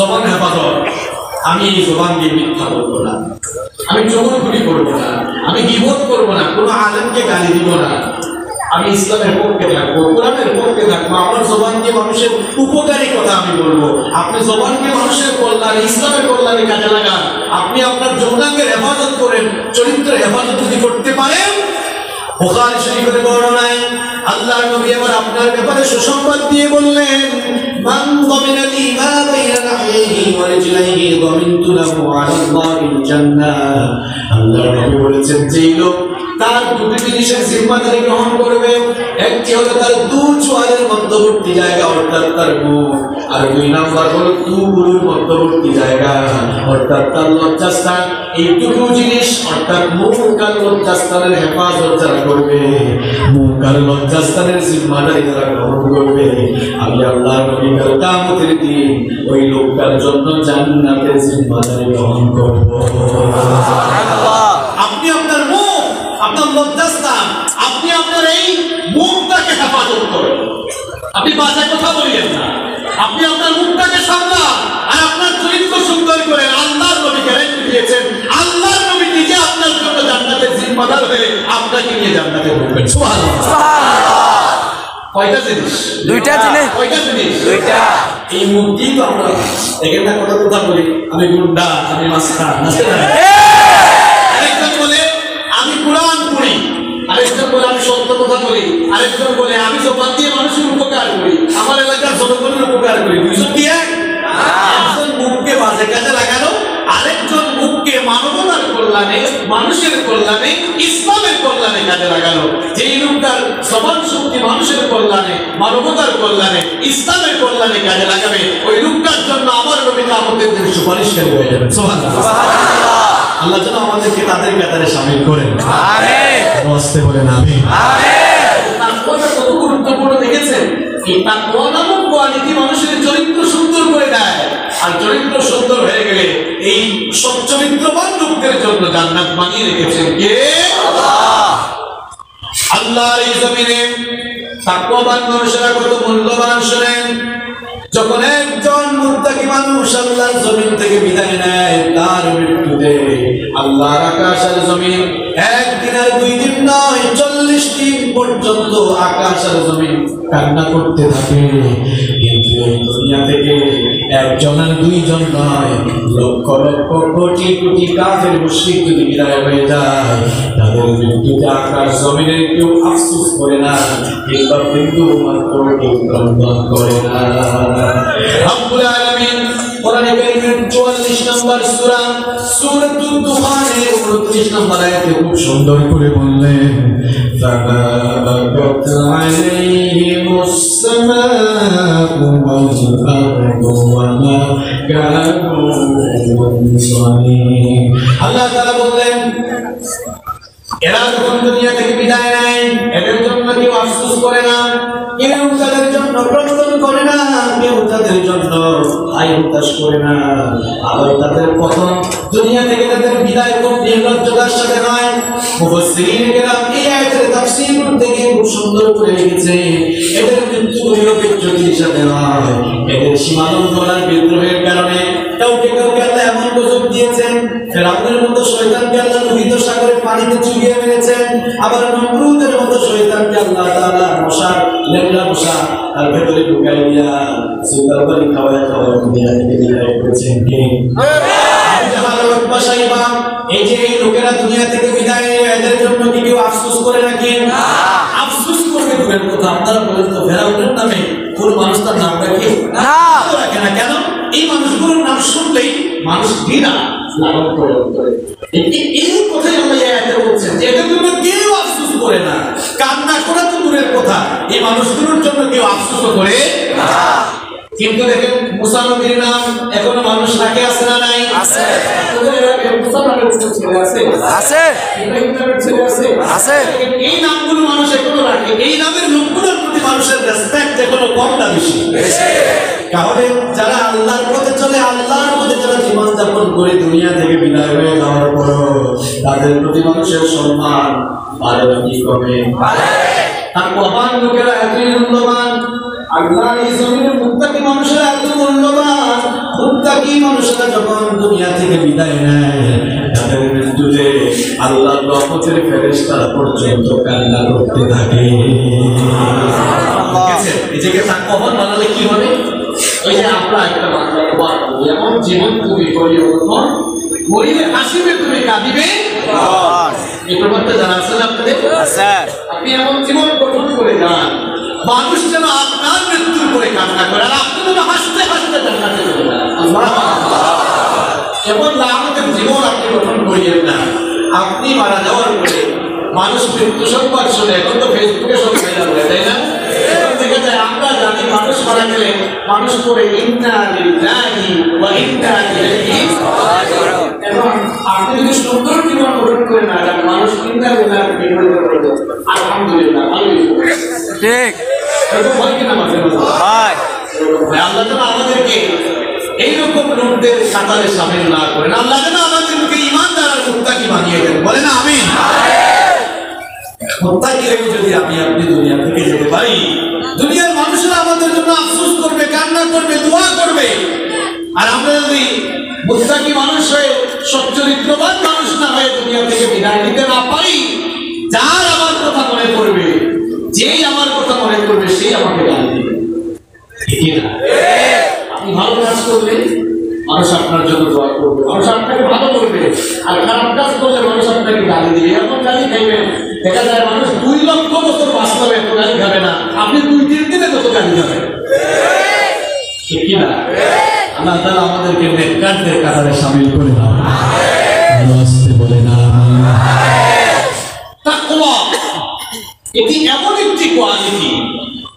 জবান হেফাজত। আমি এই জবান দিয়ে মিথ্যা বলবো না, আমি চগলখুরি করবো না, আমি গীবত করবো না, কোনো আলেমকে গালি দিব না, আমি ইসলামের পক্ষে থাকবো, কোরআনের পক্ষে থাকবো। আমার জবান দিয়ে মানুষের উপকারী কথা আমি বলবো। আপনি জবানকে মানুষের কল্যাণ, ইসলামের কল্যাণে কাজে লাগান। আপনি আপনার যৌনাঙ্গের হেফাজত করেন, চরিত্রের হেফাজত যদি করতে পারেন, বুখারী শরীফের বর্ণনায় আল্লাহর নবী আবার আপনার ব্যাপারে সুসংবাদ দিয়ে বললেন, মান যামিনা লি মা বাইনা নাহইহি ওয়া রিজলাইহি যামিনতু লাহু আলাল্লাহিল জান্নাহ। আল্লাহর নবী বলেছেন, যেই লোক তার দুটি জিনিসের জিম্মাদারি গ্রহণ করবে, একটি হলো তার দু চোয়ালের মধ্যবর্তী জায়গা অর্থাৎ তার মুখ, আর দুই নাম্বার হলো দুগুলোর মধ্যবর্তী জায়গা অর্থাৎ তার লজ্জাস্থান। এইটুকু জিনিস অর্থাৎ মুখ আর লজ্জাস্থানের হেফাজত যারা করবে, মুখ আর লজ্জাস্থানের জিম্মাদারি যারা গ্রহণ করবে, আমি আল্লাহর নবী কাল কিয়ামতের দিন ওই লোকটার জন্য জান্নাতের জিম্মাদারি গ্রহণ করব। আপনি আপনার মুখ, আপনার লজ্জাস্থান, আপনি আপনার এই মুখটাকে হেফাজত করেন। আপনি বাজে কথা বলিয়েন না, আপনি আপনার মুখটাকে সামলান আর আপনার চরিত্র সুন্দর করেন। আল্লাহর নবী গ্যারান্টি দিয়েছেন, আল্লাহর নবী নিজে আপনার জন্য জান্নাতের জিম্মাদার হয়ে আপনাকে নিয়ে জান্নাতে ঢুকবেন। সুবহানাল্লাহ, সুবহানাল্লাহ। কয়টা জিনিস? দুইটা জিনিস। কয়টা জিনিস? দুইটা। এই মুখ দিয়ে তো আমরা একটা কথা বলি, আমি গুন্ডা, আমি মাস্তান, আরেকজন বলে আমি কোরআন পড়ি, আরেকজন বলে আমি সত্য কথা বলি, আরেকজন বলে আমি জবান দিয়ে মানুষের উপকার করি, আমার এলাকার জনগণের উপকার করি। দুইজন কি এক? একজন মুখকে বাজে কাজে লাগানো, আরেকজন মুখকে মানবতার কল্যাণে, মানুষের কল্যাণে, ইসলামের কল্যাণে কাজে লাগানো। যেই লোকটার জবান শক্তি মানুষের কল্যাণে, মানবতার কল্যাণে, ইসলামের কল্যাণে কাজে লাগাবে, ওই লোকটার জন্য আমার নবী কিয়ামতের দিন সুপারিশকারী হয়ে যাবে। সুবহানাল্লাহ। আল্লাহ যেন আমাদেরকে তাদের কাতারে শামিল করেন। আমিন। নমস্তে বলেন আমিন। আমিন। তাকওয়াটা কত গুরুত্বপূর্ণ দেখেছেন? এই তাকওয়া নামক কোয়ালিটি মানুষের চরিত্র সুন্দর করে দেয়, আর চরিত্র সুন্দর হয়ে গেলে এই সৎ চরিত্রবান লোকদের জন্য জান্নাত বানিয়ে রেখেছেন কে? আল্লাহ। আল্লাহর এই জমিনে তাকওয়াবান মানুষেরা কত মূল্যবান শুনেন। যখন একজন মুত্তাকি মানুষ আল্লাহর জমিন থেকে বিদায় নেয়, তার মৃত্যুতে আল্লাহর আকাশ আর জমিন একদিন আর 2 দিন নয়, 40 দিন পর্যন্ত আকাশ আর জমিন কান্না করতে থাকে। কিন্তু এই দুনিয়া থেকে একজন আর 2 জন নয়, লক্ষ লক্ষ কোটি কোটি কাফের মুশরিক যদি বিদায় হয়ে যায়, তাদের মৃত্যুতে আকাশ জমিনের কেউ আফসোস করে না, কিংবা কিন্তু মাত্র কেউ ক্রন্দন করে না। রব্বুল আলামিন কোরআনে কারীমের 44 নম্বর সূরা সূরাতুদ দুখানের 29 নম্বর আয়াতে খুব সুন্দর করে বললেন, ফাবাকাত আলাইহিমুস সামাউ ওয়াল আরদু ওয়া মা কানু মুনজারিন। আল্লাহ তাআলা বললেন, এরা যখন দুনিয়া থেকে বিদায় নেয়, এদের জন্য কেউ আফসোস করে না, কেউ তাদের জন্য ক্রন্দন করে না, কেউ তাদের জন্য হাই হুতাশ করে না। আবার তাদের প্রথম দুনিয়া থেকে তাদের বিদায় খুব নির্লজ্জতার সাথে হয়। মুফাসসিরিন কেরাম এই আয়াতের তাফসীর করতে গিয়ে খুব সুন্দর করে লিখেছে, এদের মৃত্যু হলো বিচ্যুতির সাথে হয়। এদের সীমালঙ্ঘনার বিদ্রোহের কারণে কাউকে কাউকে আল্লাহ এমন গজব দিয়েছেন, ফেরাউনের মতো শয়তানকে আল্লাহ লোহিত সাগরের পানিতে চুবিয়ে মেরেছেন, আবার নমরুদের মতো শয়তানকে আল্লাহ তাআলা মশার লেমড়া মশা তার ভেতরে ঢুকাই দিয়া সুতার বাড়ি খাওয়ায় খাওয়ায় দুনিয়া থেকে বিদায় করেছেন কে? এই যে এই লোকেরা দুনিয়া থেকে বিদায়, এদের জন্য কি কেউ আফসোস করে নাকি? আফসোস করবে দূরের কথা, আপনারা বলেন তো ফেরাউনের নামে কোন মানুষ তার নাম রাখে না? রাখে না। কেন? এই মানুষগুলোর নাম শুনলেই মানুষ ঘৃণা লালন করে। এই কথাই আমরা এই আয়াতে বলছেন যে এদের জন্য কেউ আফসোস করে না। কান্না করা তো দূরের কথা, এই মানুষগুলোর জন্য কেউ আফসোস করে না। কিন্তু দেখেন মুসা নবীর নাম এখনো মানুষ রাখে, আছে না নাই? আছে। মুসা নবীর ছেলে আছে, আছে। ইব্রাহিম নবীর ছেলে আছে, আছে। এই নামগুলো মানুষ এখনো রাখে। এই নামের লোকগুলোর প্রতি মানুষের রেসপেক্ট এখনো কম না বেশি? বেশি। কারণ যারা আল্লাহর পথে চলে, আল্লাহর পথে যারা জীবন যাপন করে দুনিয়া থেকে বিদায় হয়ে যাওয়ার পরও তাদের প্রতি মানুষের সম্মান বাড়ে নাকি কমে? বাড়ে। তাকওয়াবান লোকেরা এতই মূল্যবান, আল্লাহর এই জমিনে মুত্তাকি মানুষেরা এত মূল্যবান, মুত্তাকি মুত্তাকি মানুষরা যখন দুনিয়া থেকে বিদায় নেয় তাদের মৃত্যুতে আল্লাহর রহমতের ফেরেশতারা পর্যন্ত কান্না করতে থাকে। নিজেকে তাকওয়াবান বানালে কি হবে? ওই যে আমরা একটা বাংলা প্রবাদ বলি, এমন জীবন তুমি পরিবর্তন মরিলে হাসিবে তুমি কাঁদিবে। এই প্রবাদটা জানা আছে না আপনাদের? আপনি এমন জীবন গঠন করে যান মানুষ যেন আপনার মৃত্যুর করে কান্না করে, আর আপনি যেন হাসতে হাসতে জান্নাতে চলে যান। এমন লামতের জীবন আপনি গঠন করিয়েন না। আপনি মারা যাওয়ার পরে মানুষ মৃত্যু সংবাদ শুনে, এখন তো ফেসবুকে সব ভাইরাল হয়, তাই না? দেখা যায় আমরা জানি মানুষ মারা গেলে মানুষ করে ইন্না লিল্লাহি ওয়া ইন্না ইলাইহি রাজিউন। এখন আপনি যদি সুন্দর জীবন গঠন করে না যান, মানুষ ইন্না লিল্লাহি ওয়া ইন্না ইলাইহি রাজিউন আলহামদুলিল্লাহ ভালোই ঠিক। এরকম হয় কিনা মাঝে মাঝে? হয়। আল্লাহ যেন আমাদেরকে এইরকম লোকদের কাতারে সামিল না করেন। আল্লাহ যেন আমাদেরকে ঈমানদার আর মুত্তাকি বানিয়ে দেন। বলেন আমিন। মুত্তাকি রেখে যদি আপনি দুনিয়া থেকে যেতে পারি, দুনিয়ার মানুষরা আমাদের জন্য আফসোস করবে, কান্না করবে, দোয়া করবে। আর আমরা যদি মুত্তাকি মানুষ হয়ে সচ্চরিত্রবান মানুষ না হয়ে দুনিয়া থেকে বিদায় নিতে না পারি, যার আমার কথা মনে করবে, যেই আমার কথা মনে করবে সেই আমাকে গালি দিবে। ঠিক না? আপনি ভালো কাজ করলে মানুষ আপনার জন্য দোয়া করবে, মানুষ আপনাকে ভালো করবে। আর খারাপ কাজ করলে মানুষ আপনাকে গালি দিবে। এরকম গালি খাইবেন, দেখা যায় মানুষ 2 লক্ষ বছর বাস্তবে এত গালি খাবে না, আপনি 2-3 দিনে কত গালি খাবেন। ঠিক না? আল্লাহ তাআলা আমাদেরকে নেককারদের কাতারে শামিল করে দাও। আল্লাহ বলে না তাকওয়া এটি এমন একটি কোয়ালিটি,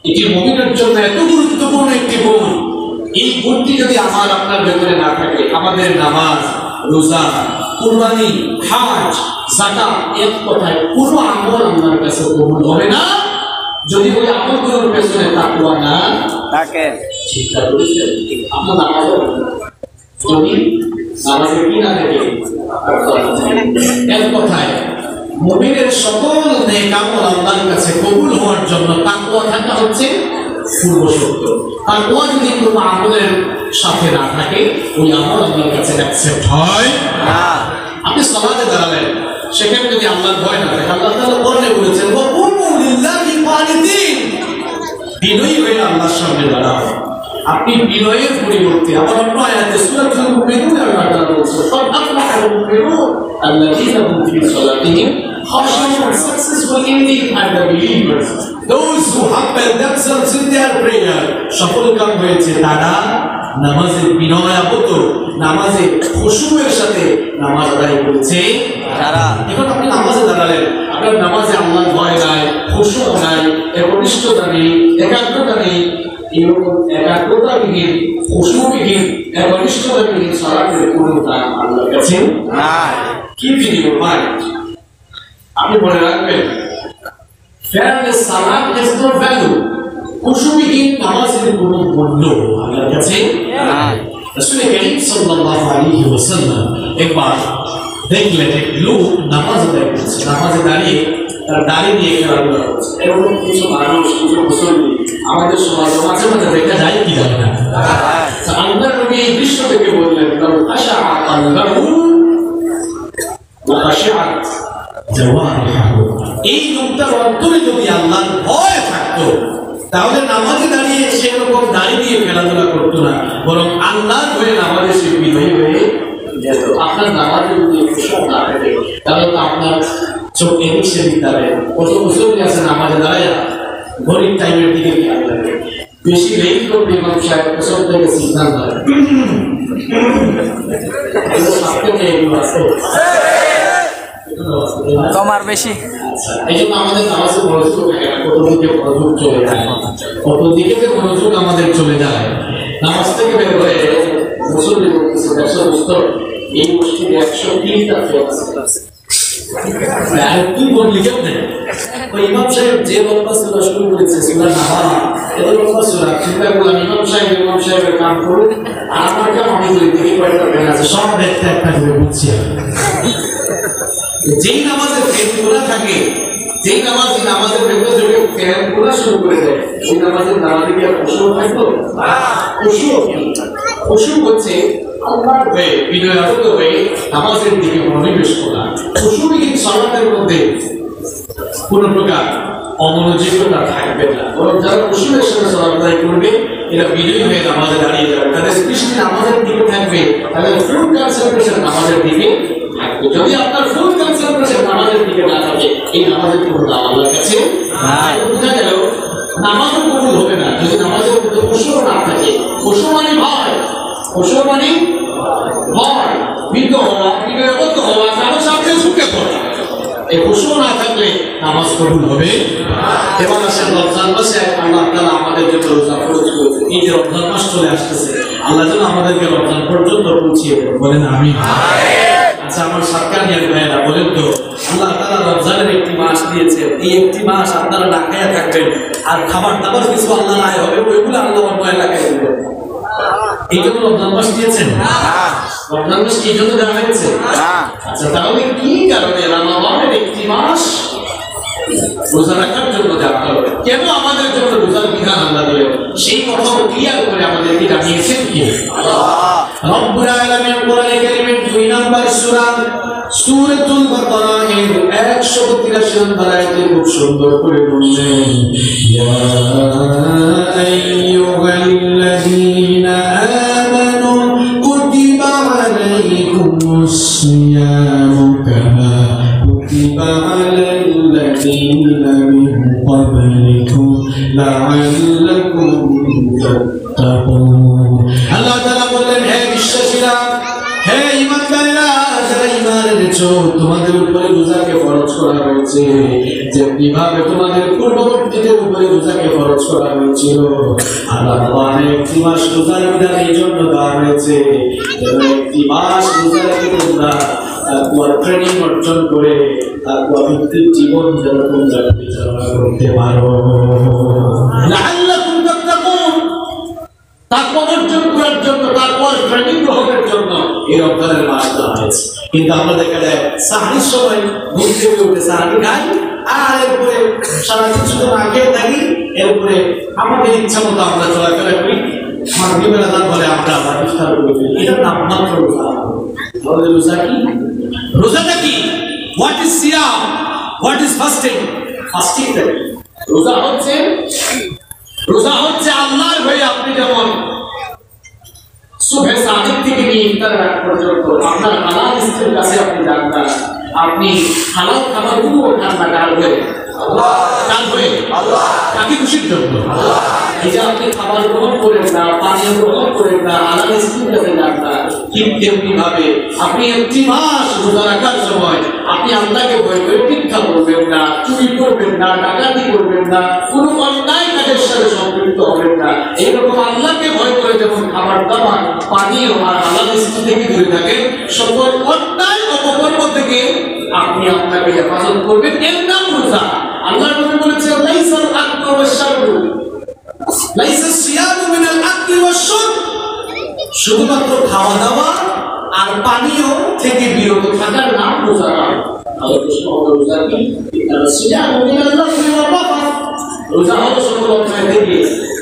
এটি মুমিনের জন্য এত গুরুত্বপূর্ণ একটি গুণ। এই গুণটি যদি আমার আপনার ভেতরে না থাকে, আমাদের নামাজ, রোজা, কুরবানি, হজ, যাকাত, এক কথায় পুরো আমল আল্লাহর কাছে কবুল হবে না যদি ওই আমলগুলোর পেছনে তাকওয়া না থাকে। চিন্তা করেছেন? আপনার নামাজ যদি নামাজে কি না থাকে, এক কথায় মুমিনের সকল নেক আমল আল্লাহর কাছে কবুল হওয়ার জন্য তাকওয়া থাকা হচ্ছে পূর্ব শর্ত। তাকওয়া যদি কোনো আমলের সাথে না থাকে, ওই আমল আল্লাহর কাছে অ্যাকসেপ্ট হয় না। আপনি সালাতে দাঁড়ালেন, সেখানে যদি আল্লাহর ভয় না থাকে, আল্লাহ তাআলা কোরআনে বলেছেন ওয়া কুমু লিল্লাহি কানিতিন, বিনয়ী হয়ে আল্লাহর সামনে দাঁড়াও। আপনি বিনয়ের পরিবর্তে আবার অন্য আয়াতে সূরাতুল মুমিনুন আল্লাহ তাআলা বলেছেন ফাদ আফলাহাল মুমিনুন আল্লাযীনা হুম ফি সালাতিহিম খাশিউন, successful indeed are the believers, those who humble themselves in their prayer। সফল কাম হয়েছে তারা নামাজে বিনয়াবত, নামাজে খুশুয়ের সাথে নামাজ আদায় করেছে তারা। এখন আপনি নামাজে দাঁড়ালেন, আপনার নামাজে আল্লাহর ভয় নাই, খুশু নাই, একনিষ্ঠতা নেই, একাগ্রতা নেই। এরকম একাগ্রতাবিহীন, খুশুবিহীন, একনিষ্ঠতাবিহীন সালাতের কোনো দাম আল্লাহর কাছে নাই। কি ভিডিও ভাই, আপনি মনে রাখবেন, fairness salat has no value। খুশুবিহীন নামাজের কোনো মূল্য আল্লাহর কাছে নাই। রাসূল কারীম সাল্লাল্লাহু আলাইহি ওয়াসাল্লাম একবার দেখলেন এক লোক নামাজ আদায় করছে, নামাজে দাঁড়িয়ে তার দাড়ি নিয়ে খেলাধুলা করছে। এরকম কিছু মানুষ, কিছু মুসলমান আমাদের সমাজে মাঝে মাঝে দেখা যায় কি জানি না। আল্লাহ নবী এই দৃশ্য থেকে বললেন এই লোকটার অন্তরে যদি আল্লাহর ভয় থাকতো, তাহলে নামাজে দাঁড়িয়ে সেরকম দাড়ি দিয়ে খেলাধুলা করতো না, বরং আল্লাহর ভয়ে নামাজে সে বিনয়ী হয়ে যেত। আপনার নামাজে যদি খুশু না থাকে, তাহলে তো আপনার চোখ এদিক সেদিক দাঁড়ায়। কত মুসলমান আছে নামাজে দাঁড়ায় ঘড়ির টাইমের দিকে খেয়াল রাখে, বেশি লেট করবে ইমাম সাহেব সব থেকে সিদ্ধান্ত হয়। তোমার বেশি এই জন্য আমাদের নামাজে মনোযোগ থাকে না, কত দিকে মনোযোগ চলে যায়, কত দিকে মনোযোগ আমাদের চলে যায়। নামাজ থেকে বের হয়ে মুসল্লি বলতেছে 100 এই মসজিদে 103টা ফ্লেক্স আছে। আর কি বললি কেমনে? ওই ইমাম সাহেব যে লম্বা সূরা শুরু করেছে, সূরা নাবাহ, এত লম্বা সূরা, চিন্তা করলাম ইমাম সাহেবের কাম করুন, আর আমার কাম আমি করি, দেখি কয়টা ফ্যান আছে, সব দেখতে একটা করে বুঝছি। যেই নামাজের ফ্যান খোলা থাকে, যেই নামাজের ভেতর যদি ফ্যান খোলা শুরু করে দেয়, সেই নামাজে কি আর খুশু থাকতো? খুশু হচ্ছে আল্লাহর হয়ে বিনয়ারত হয়ে নামাজের দিকে মনোনিবেশ করা, খুশুবিহীন সালাতের মধ্যে কোনো প্রকার অমনোযোগিতা থাকবে না, বরং যারা খুশুবের সাথে সালাত আদায় করবে এরা বিজয়ী হয়ে নামাজে দাঁড়িয়ে যাবে, তাদের দৃষ্টি নামাজের দিকে থাকবে, তাদের ফুল কনসেন্ট্রেশন নামাজের দিকে থাকবে। যদি আপনার ফুল কনসেন্ট্রেশন নামাজের দিকে না থাকে, এই নামাজের কোনো দাম আল্লাহর কাছে নাই। বোঝা গেল নামাজও কবুল হবে না যদি নামাজের মধ্যে খুশু না থাকে। খুশু মানে ভয়, খুশু মানে ভয়, ভীত হওয়া, বিনয়বদ্ধ হওয়া, কারো সামনে ঝুঁকে পড়া। এই খুশু না থাকলে নামাজ কবুল হবে। এবার আসেন রমজান মাসে আল্লাহ তাআলা আমাদের জন্য রোজা ফরজ করেছে। এই যে রমজান মাস চলে আসতেছে, আল্লাহ যেন আমাদেরকে রমজান পর্যন্ত পৌঁছিয়ে দেন, বলেন আমিন। আচ্ছা, আমার সাতকানিয়ার ভাইয়েরা বলেন তো, আল্লাহ তাআলা রমজানের একটি মাস দিয়েছেন, এই একটি মাস আপনারা না খেয়ে থাকবেন, আর খাবার দাবার কিছু আল্লাহ নাই হবে, ওইগুলো আল্লাহ অন্য এলাকায় দেবেন। এই জন্য রমজান মাস দিয়েছেন? রমজান মাস কি জন্য দেওয়া হয়েছে? আচ্ছা, তাহলে কি কারণে রমজানের একটি মাস রোজা রাখার জন্য দেওয়া হলো? কেন আমাদের জন্য রোজার বিধান আল্লাহ দিলেন? সেই কথাও ক্লিয়ার করে আমাদেরকে জানিয়েছেন কি রব্বুল আলামিন কোরআনে কারীমের 2 নম্বর সূরা সূরাতুল বাকারা এর 183 নম্বর আয়াতে খুব সুন্দর করে বললেন, ইয়া আইয়ুহাল্লাযীনা আমানু কুতিবা আলাইকুমুস সিয়ামু কামা কুতিবা আলাল্লাযীনা মিন ক্বাবলিকুম লাআল্লাকুম তাত্তাকুন। আল্লাহ তাআলা বললেন, হে বিশ্বাসীরা, হে ঈমানদারেরা, যারা ঈমান এনেছো, তোমাদের উপরে রোজাকে ফরজ করা হয়েছে যেমনিভাবে তোমাদের পূর্ববর্তীদের উপরে রোজাকে ফরজ করা হয়েছিল। আল্লাহ তাআলা একটি মাস রোজার বিধান এই জন্য দেওয়া হয়েছে যেন একটি মাস রোজা রেখে তোমরা তাকওয়ার ট্রেনিং অর্জন করে তাকওয়া ভিত্তিক জীবন যেন তোমরা পরিচালনা করতে পারো। লাআল্লাকুম তাত্তাকুন, তাকওয়া অর্জন করার জন্য, তাকওয়ার ট্রেনিং গ্রহণের জন্য এই রমজানের মাস দেওয়া হয়েছে। কিন্তু আমরা দেখা যায় সাহরির সময় ঘুম থেকে উঠে সাহারি খাই, আর এরপরে সারাদিন শুধু না খেয়ে থাকি, এরপরে আমাদের ইচ্ছা মতো আমরা চলাফেরা করি, মাগরিবের আযান বলে আমরা আবার ইফতার করে ফেলি। এটার নাম মাত্র রোজা। তাহলে রোজা কি? রোজাটা কি? What is Siam? What is fasting? Fasting কি? রোজা হচ্ছে আল্লাহর হয়ে আপনি যেমন সুবহে সাদিক থেকে নিয়ে ইফতার রাত পর্যন্ত আপনার হালাল রিজিকের কাছে আপনি জানবেন, আপনি হালাল খাবারগুলো খান না কার হয়ে? আল্লাহ। কার হয়ে? আল্লাহ। কাকে খুশির জন্য? আল্লাহ। এই যে আপনি খাবার গ্রহণ করেন না, পানীয় গ্রহণ করেন না, হালাল রিজিকের কাছে জানবেন, ঠিক তেমনি ভাবে আপনি একটি মাস রোজা রাখার সময় আপনি আল্লাহকে ভয় করে ভিক্ষা করবেন না, চুরি করবেন না, ডাকাতি করবেন না, কোনো অন্যায় কাজের সাথে সম্পৃক্ত হবেন না। এইরকম আল্লাহকে ভয় করে যখন খাবার দাবার, পানীয় আর হালাল রিজিক থেকে দূরে থাকেন, সকল অন্যায় অপকর্ম থেকে আপনি আপনাকে হেফাজত করবেন, এর নাম রোজা। আল্লাহর নবী বলেছেন, লাইসাল আকলু ওয়াশ-শারবু, লাইসা সিয়ামু মিনাল আকলি ওয়াশ-শুরব, শুধুমাত্র খাওয়া দাওয়া আর পানীয় থেকে বিরত থাকার নাম রোজা নয়। তাহলে প্রশ্ন হলো, রোজা কি? সিয়ামু মিনাল লাগwi ওয়াল-রাফাথ, রোজা হলো সকল অন্যায় থেকে,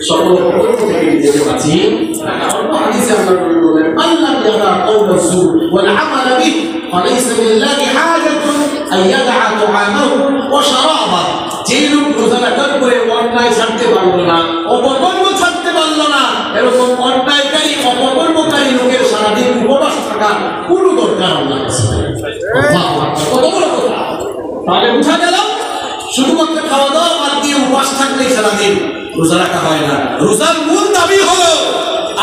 সকল অপকর্ম থেকে নিজেকে বাঁচিয়ে রাখা। অন্য হাদিসে আল্লাহর নবী বলেন, আল্লাহ ইয়াদা কাওলা যুর ওয়াল আমাল বিহি ফালাইসা লিল্লাহি হাজাতুন আইয়াদা তুআমাহু ওয়া শারাবাহু। যে লোক রোজা রাখার পরে অন্যায় ছাড়তে পারলো না, অপকর্ম ছাড়তে পারলো না, এরকম অন্যায়কারী অপকর্মকারী লোকের সারাদিন উপবাস থাকার কোনো দরকার আল্লাহর কাছে নেই। কত বড় কথা! তাহলে বুঝা গেল শুধুমাত্র খাওয়া দাওয়া বাদ দিয়ে উপবাস থাকলেই সারাদিন রোজা রাখা হয় না। রোজার মূল দাবি হলো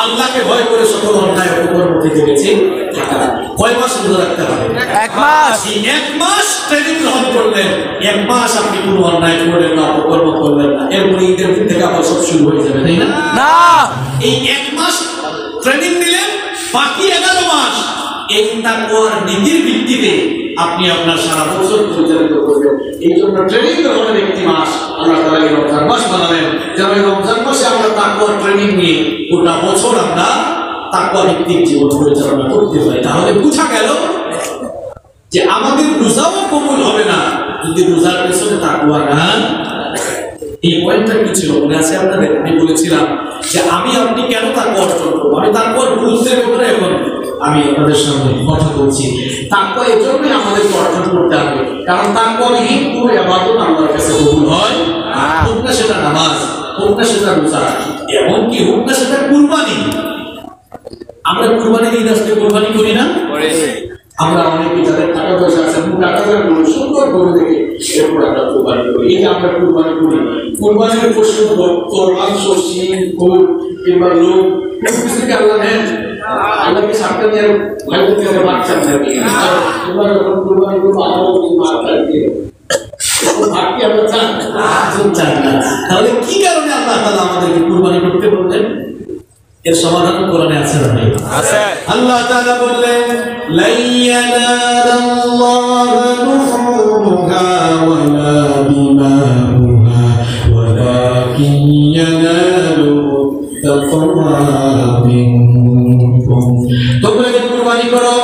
আল্লাহকে ভয় করে সকল অন্যায় অপকর্ম থেকে বেঁচে থাকা। কয় মাস রোজা রাখতে হবে? 1 মাস। এই 1 মাস ট্রেনিং গ্রহণ করলেন, 1 মাস আপনি কোনো অন্যায় করলেন না, অপকর্ম করলেন না, এরপরে ঈদের দিন থেকে আবার সব শুরু হয়ে যাবে, তাই না? না, এই 1 মাস ট্রেনিং নিলেন, বাকি 11 মাস এই তাকওয়ার নীতির ভিত্তিতে আপনি আপনার সারা বছর পরিচালিত করবেন। এই জন্য ট্রেনিং গ্রহণের একটি মাস আল্লাহ তাআলা এই রমজান মাস বানালেন, যেন এই রমজান মাসে আমরা তাকওয়ার ট্রেনিং নিয়ে গোটা বছর আমরা তাকওয়া ভিত্তিক জীবন পরিচালনা করতে পারি। তাহলে বুঝা গেল যে আমাদের রোজাও কবুল হবে না যদি রোজার পেছনে তাকওয়া না। এই পয়েন্টটা কি ছিল মনে আছে আপনাদের? আমি বলেছিলাম যে আপনি কেন তাকওয়া অর্জন করবো, আমি তাকওয়ার গুরুত্বের ব্যাপারে এখন আমি আপনাদের সামনে কথা বলছি। তাকওয়া এই জন্যই আমাদেরকে অর্জন করতে হবে, কারণ তাকওয়াবিহীন কোনো ইবাদত আল্লাহর কাছে কবুল হয় না। হোক না সেটা নামাজ, হোক না সেটা রোজা, এমনকি হোক না সেটা কুরবানি। আমরা কুরবানির ঈদ আসলে কুরবানি করি না? আমরা অনেকে যাদের টাকা পয়সা আছে টাকা সুন্দর করে দেখে এরপর আমরা কুরবানি করি। এই যে আমরা কুরবানি করি, কুরবানির পশু মাংস, শিং, গরু কিংবা লোক কিছুকে আল্লাহ নেন। আল্লাহকে সামনে দিয়ে ভাই বোনকে বাচ্চা দেবে। তোমরা যখন কুরবানি করবো আল্লাহ মার থাকবে, ভাবকে আমরা চান না। তাহলে কি কারণে আল্লাহ তাআলা আমাদেরকে কুরবানি করতে বললেন? এর সমাধান কোরআনে আছে না? আছে। আল্লাহ তাআলা বললেন লা ইয়ানালাল্লাহু লুহুমুহা ওয়ালা দিমাউহা ওয়ালাকিন ইয়ানালুহু তাকওয়া মিনকুম। তোমরা যে কুরবানি করো,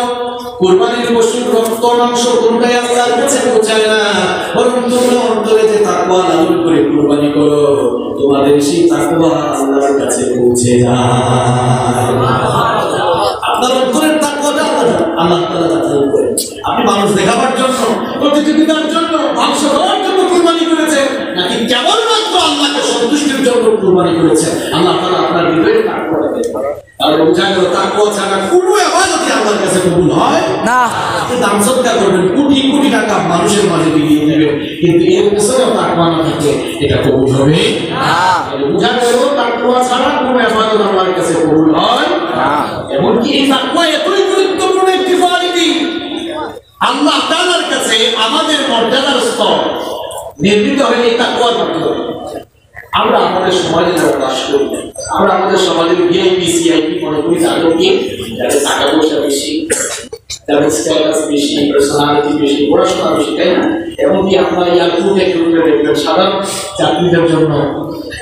কুরবানির পশুর রক্ত মাংস কোনটাই আল্লাহর কাছে পৌঁছায় না, বরং তোমরা অন্তরে যে তাকওয়া লালন করে কুরবানি করো, তোমাদের সেই তাকওয়া আল্লাহর কাছে পৌঁছে যায়। আপনার অন্তরের তাকওয়াটা আল্লাহ তাআলা যাচাই করেন। আপনি মানুষ দেখাবার জন্য, প্রতিযোগিতার জন্য, মাংস খাওয়ার জন্য কুরবানি করেছেন, নাকি কেবলমাত্র আল্লাহকে সন্তুষ্টির জন্য কুরবানি করেছেন? আল্লাহ তাআলা আপনার হৃদয়ে তাকওয়া রাখেন। আর বোঝা গেল তাকওয়া ছাড়া কোনো ইবাদতই আল্লাহর কাছে কবুল হয় না। আপনি দান সদকা করবেন, কোটি কোটি টাকা মানুষের মাঝে বিলিয়ে দিবেন, কিন্তু এর পেছনেও তাকওয়া না থাকে, এটা কবুল হবে না। বোঝা গেল তাকওয়া ছাড়া কোনো ইবাদত আল্লাহর কাছে কবুল হয় না। এমনকি এই তাকওয়া এতই গুরুত্বপূর্ণ একটি কোয়ালিটি, আল্লাহ তাআলার কাছে আমাদের মর্যাদার স্তর নির্মিত হয় এই তাকওয়ার মাধ্যমে। আমরা আমাদের সমাজে যারা বাস করি, আমরা আমাদের সমাজের ভিআইপি সিআইপি মনে করি তাদেরকে, যাদের টাকা পয়সা বেশি, যাদের স্ট্যাটাস বেশি, পার্সোনালিটি বেশি, পড়াশোনা বেশি, তাই না? এমনকি আপনারা এয়ারপোর্টে দেখবেন সাধারণ যাত্রীদের জন্য,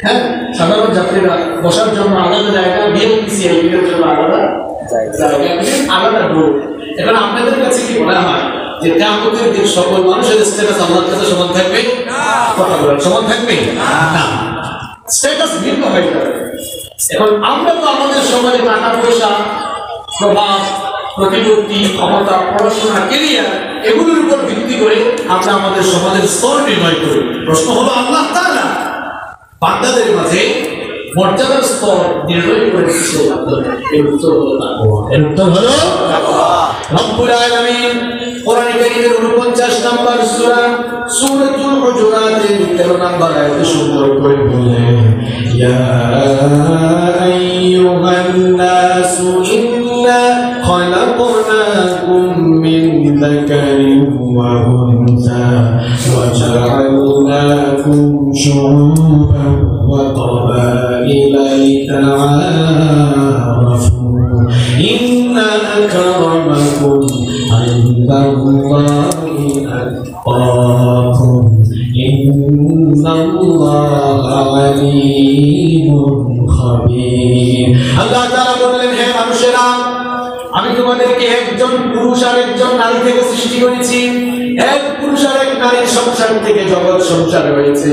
হ্যাঁ, সাধারণ যাত্রীরা বসার জন্য আলাদা জায়গা, ভিআইপি সিআইপিদের জন্য আলাদা জায়গা, আলাদা ডোর। এখন আপনাদের কাছে কি মনে হয় যে কিয়ামতের দিন সকল মানুষের স্ট্যাটাস আল্লাহর কাছে সমান থাকবে? কথা বলেন, সমান থাকবে না, স্ট্যাটাস ভিন্ন হয়ে যাবে। এখন আমরা তো আমাদের সমাজে টাকা পয়সা, প্রভাব, প্রতিপত্তি, ক্ষমতা, পড়াশোনা, কেরিয়ার এগুলোর উপর ভিত্তি করে আমরা আমাদের সমাজের স্তর নির্ণয় করি। প্রশ্ন হলো আল্লাহ তাআলা বান্দাদের মাঝে মর্যাদার স্তর নির্ণয় করে দিচ্ছে, এর উত্তর হলো তাকওয়া। এর উত্তর হলো তাকওয়া। রব্বুল আলামিন কোরআনে কারীমের 49 নম্বর সূরা সূরাতুল হুজুরাতের 13 নম্বর আয়াতে সুন্দর করে বলেন, ইয়া আইয়ুহান নাসু ইন্না খালাকনাকুম মিন যাকারিন ওয়া উনসা ওয়া জাআলনাকুম শুউবান ওয়া ক্বাবাইলা লিতাআরাফু ইন্না আকরামাকুম ইনদাল্লাহি আতকাকুম ইন্নাল্লাহা আলীমুন খাবীর। আল্লাহ তাআলা বললেন, হে মানুষেরা, আমি তোমাদেরকে একজন পুরুষ আর একজন নারী থেকে সৃষ্টি করেছি। এক পুরুষ আর এক নারীর সংসার থেকে জগৎ সংসার হয়েছে।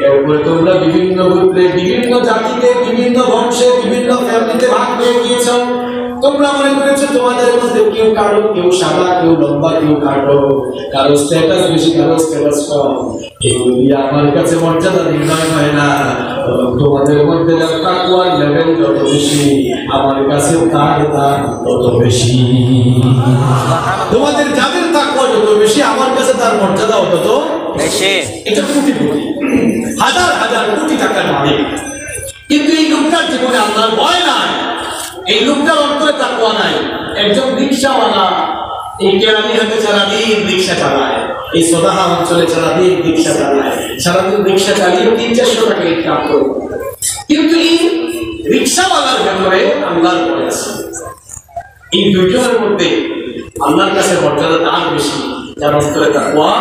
এরপরে তোমরা বিভিন্ন গোত্রে, বিভিন্ন জাতিতে, বিভিন্ন বংশে, বিভিন্ন ফ্যামিলিতে ভাগ হয়ে গিয়েছো। তোমরা মনে করেছো তোমাদের মধ্যে কেউ কালো, কেউ সাদা, কেউ লম্বা, কেউ কালো, কারো স্ট্যাটাস বেশি, কারো স্ট্যাটাস কম। এগুলো দিয়ে আমার কাছে মর্যাদা নির্ণয় হয় না। তোমাদের মধ্যে যার তাকওয়ার লেভেল যত বেশি, আমার কাছে তার দাম তত বেশি। তোমাদের যাদের তাকওয়া যত বেশি, আমার কাছে তার মর্যাদাও তত বেশি। এটা কোটি কোটি, হাজার হাজার কোটি টাকার মালিক, কিন্তু এই লোকটার জীবনে আল্লাহর ভয় নাই, এই লোকটার অন্তরে তাকওয়া নাই। একজন রিকশাওয়ালা এই কেরানীহাটে সারাদিন রিকশা চালায়, এই সোদাহা অঞ্চলে সারাদিন রিকশা চালায়, সারাদিন রিকশা চালিয়ে 300-400 টাকা ইনকাম করে, কিন্তু এই রিকশাওয়ালার ভেতরে আল্লাহর ভয় আছে। এই দুইজনের মধ্যে আল্লাহর কাছে মর্যাদা তার বেশি, যার অন্তরে তাকওয়া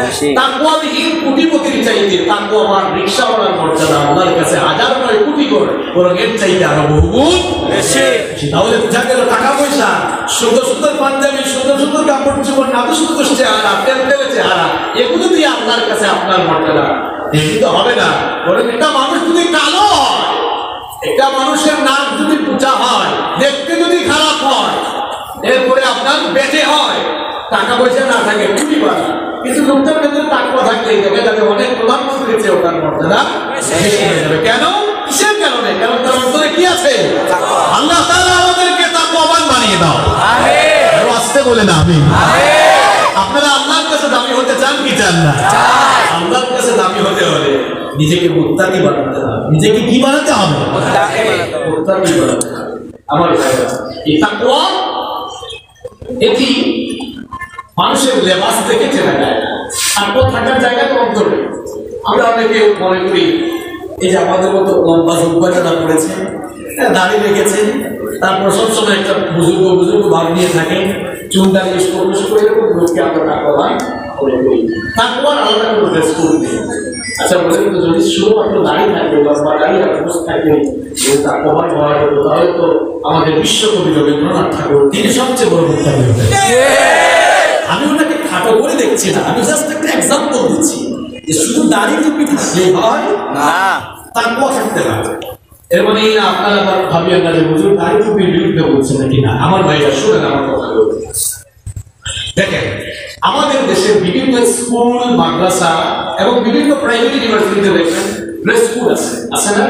বেশি। তাকওয়াবিহীন কোটিপতির চাইতে তাকওয়াবান রিকশাওয়ালার মর্যাদা আল্লাহর কাছে হাজার নয় কোটি করে, বরং এর চাইতে আরো বহুগুণ বেশি। তাহলে বোঝা গেল টাকা পয়সা, সুন্দর সুন্দর পাঞ্জাবি, সুন্দর সুন্দর কাপড় চোপড়, নাদু সুন্দর চেহারা, তেলতেলে চেহারা, এগুলো দিয়ে আল্লাহর কাছে আপনার মর্যাদা নির্মিত হবে না। বরং একটা মানুষ যদি কালো হয়, একটা মানুষের নাক যদি পুঁচা হয়, দেখতে যদি খারাপ হয়, এরপরে আপনার বেঁচে হয়, টাকা পয়সা না থাকে চুরি করা, কিন্তু লোকটার ভেতরে তাকওয়া থাকলেই দেখে যাবে অনেক প্রধানমন্ত্রীর চেয়ে ওটার মর্যাদা বেশি হয়ে যাবে। কেন? কিসের কারণে? কারণ তার অন্তরে কি আছে? আল্লাহ তাআলা আমাদেরকে তাকওয়াবান বানিয়ে দাও। আমিন। আস্তে বলে না আমিন। আপনারা আল্লাহর কাছে দামি হতে চান কি চান না? আল্লাহর কাছে দামি হতে হলে নিজেকে মুত্তাকি বানাতে হবে। নিজেকে কি বানাতে হবে? মুত্তাকি বানাতে হবে। আমার ভাইরা, এই তাকওয়া এটি মানুষের লেবাস থেকে চেনা যায় না। তাকওয়া থাকার জায়গা তো অন্তরে। আমরা অনেকে মনে করি এই যে আমাদের মতো লম্বা জুব্বাটা পড়েছে, দাড়ি রেখেছে, তারপর সবসময় একটা বুজুর্গ ভাব নিয়ে থাকে, চুল দাড়ি স্পর্শ করে এরকম লোককে আমরা তাকওয়াবান মনে করি। তাকওয়ার আলাদা কোনো ড্রেস কোড নেই। আচ্ছা বলে কিন্তু যদি শুধুমাত্র দাড়ি থাকে, লম্বা দাড়ি আর মুখ থাকে, তাকওয়াবান হওয়া যেত, তাহলে তো আমাদের বিশ্বকবি রবীন্দ্রনাথ ঠাকুর তিনি সবচেয়ে বড় মুত্তাকি হতেন। আমি ওনাকে খাটো করে দেখছি না, আমি জাস্ট একটা এক্সাম্পল দিচ্ছি যে শুধু দাড়ি টুপি থাকলেই হয় না, তাকওয়া থাকতে হবে। এর মানে আপনারা ভাবিয়েন না যে হুজুর দাড়ি টুপির বিরুদ্ধে বলছেন নাকি না। আমার ভাইরা শুনেন আমার কথাগুলো। দেখেন, আমাদের দেশের বিভিন্ন স্কুল, মাদ্রাসা এবং বিভিন্ন প্রাইভেট ইউনিভার্সিটিতে দেখেন ড্রেস কোড আছে, আছে না?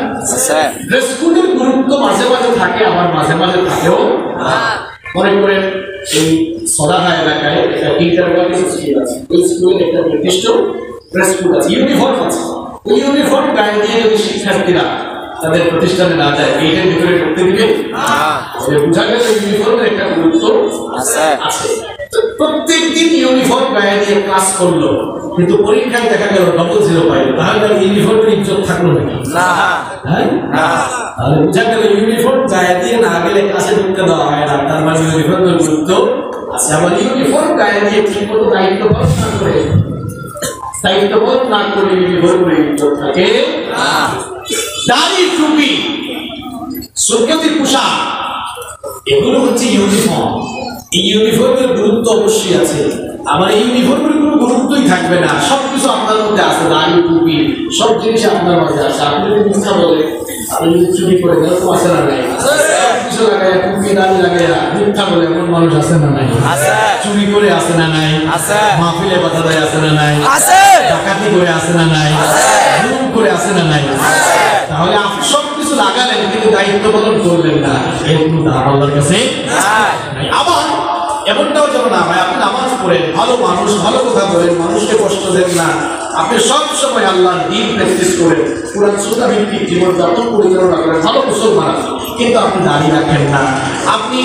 ড্রেস কোডের গুরুত্ব মাঝে মাঝে থাকে, আবার মাঝে মাঝে থাকেও না। মনে করেন এই সদাহা এলাকায় একটা ইন্টারন্যাশনাল স্কুল আছে, ওই স্কুলের একটা নির্দিষ্ট ড্রেস কোড আছে, ইউনিফর্ম আছে। ওই ইউনিফর্ম গায়ে দিয়ে যদি শিক্ষার্থীরা তাদের প্রতিষ্ঠানে না যায়, এইটার ভিতরে ঢুকতে দিবে না। বোঝা গেল ইউনিফর্মের একটা গুরুত্ব আছে। প্রত্যেকদিন ইউনিফর্ম গায়ে দিয়ে ক্লাস করলো, কিন্তু পরীক্ষায় দেখা গেল ডবল 0 পাইল, তাহলে ইউনিফর্মের ইজ্জত থাকলো নাকি? না। তাহলে বোঝা গেল ইউনিফর্ম গায়ে দিয়ে না গেলে ক্লাসে ঢুকতে দেওয়া হয় না, তার মানে ইউনিফর্মের গুরুত্ব আছে। আবার ইউনিফর্ম গায়ে দিয়ে ঠিক মতো দায়িত্ব পালন না করে ইউনিফর্মের ইজ্জত থাকে না। দাড়ি, টুপি, সুন্নতের পোশাক, এগুলো হচ্ছে ইউনিফর্ম। এই ইউনিফর্মের গুরুত্ব অবশ্যই আছে। আমার এই ইউনিফর্মের কোনো গুরুত্বই থাকবে না। সবকিছু আপনার মধ্যে আছে, দাড়ি, টুপি, সব জিনিস আপনার মধ্যে আছে। আপনি যদি মিথ্যা বলে, আপনি যদি চুরি করে দেন তো আছে না নাই? সবকিছু লাগায়, টুপি দাড়ি লাগায় মিথ্যা বলে এমন মানুষ আছে না নাই? চুরি করে আছে না নাই? মাহফিলে বাধা দেয় আছে না নাই? ডাকাতি করে আছে না নাই? জুলুম করে আছে না নাই? তাহলে আপনি সবকিছু লাগালেন কিন্তু দায়িত্ব পালন করলেন না, এর কোনো দাম আল্লাহর কাছে নাই। আবার এমনটাও যেন না হয় আপনি নামাজ পড়েন, ভালো মানুষ, ভালো কথা বলেন, মানুষকে কষ্ট দেন না, আপনি সব সময় আল্লাহর দ্বীন প্র্যাকটিস করেন, কুরআন সুন্নাহ ভিত্তিক জীবনযাপন পরিচালনা করেন, ভালো মুসলমান, কিন্তু আপনি দাঁড়িয়ে রাখেন না, আপনি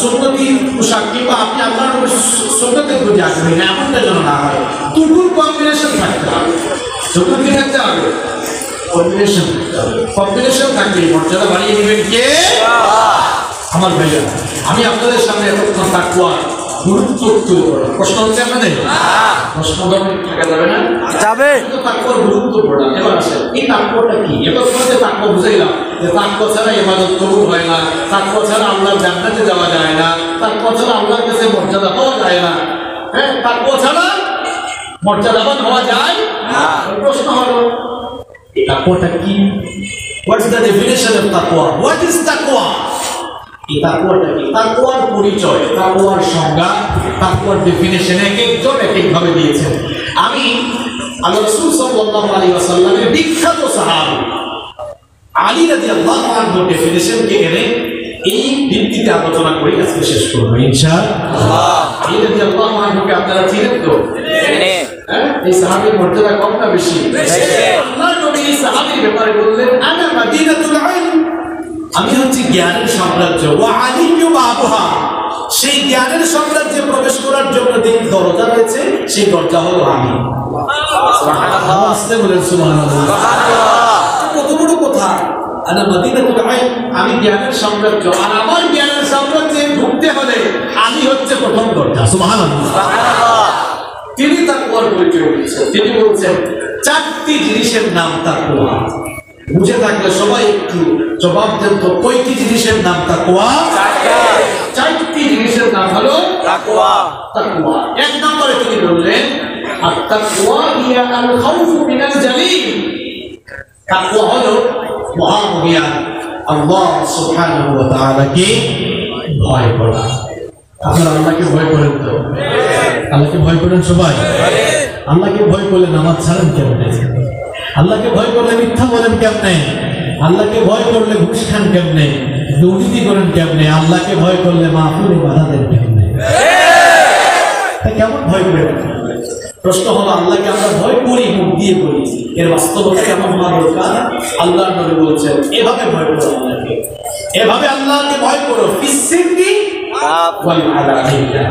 সুন্নতি পোশাক কিংবা আপনি আল্লাহর সুন্নতের প্রতি আগ্রহী না, এমনটা যেন না হয়। দুটোর কম্বিনেশন থাকতে হবে। দুটো কি থাকতে হবে? কম্বিনেশন থাকলে মর্যাদা বাড়িয়ে নেবেন কে? আমার ভাইয়া, আমি আপনাদের সামনে এতক্ষণ তাকওয়ার গুরুত্ব তুলে ধরলাম। প্রশ্ন হচ্ছে আপনাদের? প্রশ্ন থাকা যাবে না? যাবে। কিন্তু তাকওয়ার গুরুত্ব পড়লাম। এবার আসেন, এই তাকওয়াটা কি? এতক্ষণ যে তাকওয়া বুঝাইলাম যে তাকওয়া ছাড়া ইবাদত কবুল হয় না, তাকওয়া ছাড়া আল্লাহর জান্নাতে যাওয়া যায় না, তাকওয়া ছাড়া আল্লাহর কাছে মর্যাদা পাওয়া যায় না। হ্যাঁ, তাকওয়া ছাড়া মর্যাদাবান হওয়া যায় না। প্রশ্ন হলো তাকওয়াটা কি? What is the definition of taqwa? What is taqwa? এই তাকওয়াটা কি? তাকওয়ার পরিচয়, তাকওয়ার সংজ্ঞা, তাকওয়ার ডেফিনিশন একজন এক এক ভাবে দিয়েছেন। আমি আল্লাহ রাসূল সাল্লাল্লাহু আলাইহি ওয়াসাল্লামের বিখ্যাত সাহাবী আলী রাদিয়াল্লাহু আনহুর ডেফিনিশনকে এনে এই ভিত্তিতে আলোচনা করে আজকে শেষ করব ইনশাআল্লাহ। আলী রাদিয়াল্লাহু আনহুকে আপনারা চিনেন তো? হ্যাঁ, এই সাহাবীর মর্যাদা কম না বেশি? আল্লাহর নবী এই সাহাবীর ব্যাপারে বললেন, আনা মাদিনাতুল ইলম, আমি হচ্ছি জ্ঞানের সাম্রাজ্য, ওয়া আলিয়্যু বাবুহা, সেই জ্ঞানের সাম্রাজ্যে প্রবেশ করার জন্য যে দরজা রয়েছে সেই দরজা হলো আমি। সুবহানাল্লাহ, আস্তে বলেন সুবহানাল্লাহ। কত বড় কথা, আনা মাদিনাতুল ইলম, আমি জ্ঞানের সাম্রাজ্য, আর আমার জ্ঞানের সাম্রাজ্যে ঢুকতে হলে আমি হচ্ছে প্রথম দরজা। সুবহানাল্লাহ। তিনি তাকওয়ার পরিচয় দিচ্ছেন। তিনি বলছেন চারটি জিনিসের নাম তাকওয়া। বুঝে থাকলে সবাই একটু জবাব দেন তো, কয়টি জিনিসের নাম তাকওয়া? চারটি জিনিসের নাম হলো তাকওয়া। তাকওয়া এক নম্বরে তিনি বললেন আত-তাকওয়া হিয়া আল খাউফু মিনাল জালিল। তাকওয়া হলো মহামহিয়ান আল্লাহ সুবহানাহু ওয়া তাআলাকে ভয় করা। আপনারা আল্লাহকে ভয় করেন তো? আল্লাহকে ভয় করেন সবাই? আল্লাহকে ভয় করলে নামাজ ছাড়েন কেমনে? আল্লাহকে ভয় করলে মিথ্যা বলেন কেমনে? আল্লাহকে ভয় করলে ঘুষ খান কেমনে? দুর্নীতি করেন কেমনে? আল্লাহকে ভয় করলে মাহফিলে বাধা দেন কেমনে? কেমন ভয় করেন? প্রশ্ন হলো, আল্লাহকে আমরা ভয় করি, মুখ দিয়ে করি, এর বাস্তবতা কেমন হওয়া দরকার? আল্লাহর নবী বলেছেন এভাবে ভয় করো আল্লাহকে, এভাবে আল্লাহকে ভয় করো, ফিসসিররি ওয়াল আলানিয়া।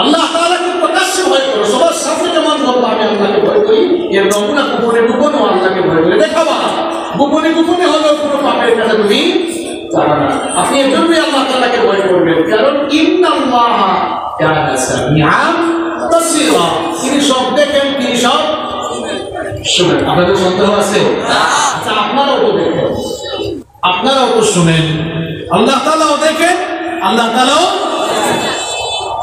আল্লাহ তাআলাকে প্রকাশ্যে ভয় করো, সবার সামনে যেমন বলবো আমি আল্লাহকে ভয় করি, এর নমুনা গোপনে গোপনে আল্লাহকে ভয় করি দেখাবা। গোপনে গোপনে হলো কোনো পাপের কাছে তুমি যাবা না। আপনি এজন্যই আল্লাহ তাআলাকে ভয় করবেন, কারণ ইন্নাল্লাহা কানা সামিআন বাসীরা, তিনি সব দেখেন, তিনি সব শুনেন। আপনাদের সন্দেহ আছে? আচ্ছা, আপনারাও তো দেখেন, আপনারাও তো শুনেন, আল্লাহ তাআলাও দেখেন, আল্লাহ তাআলাও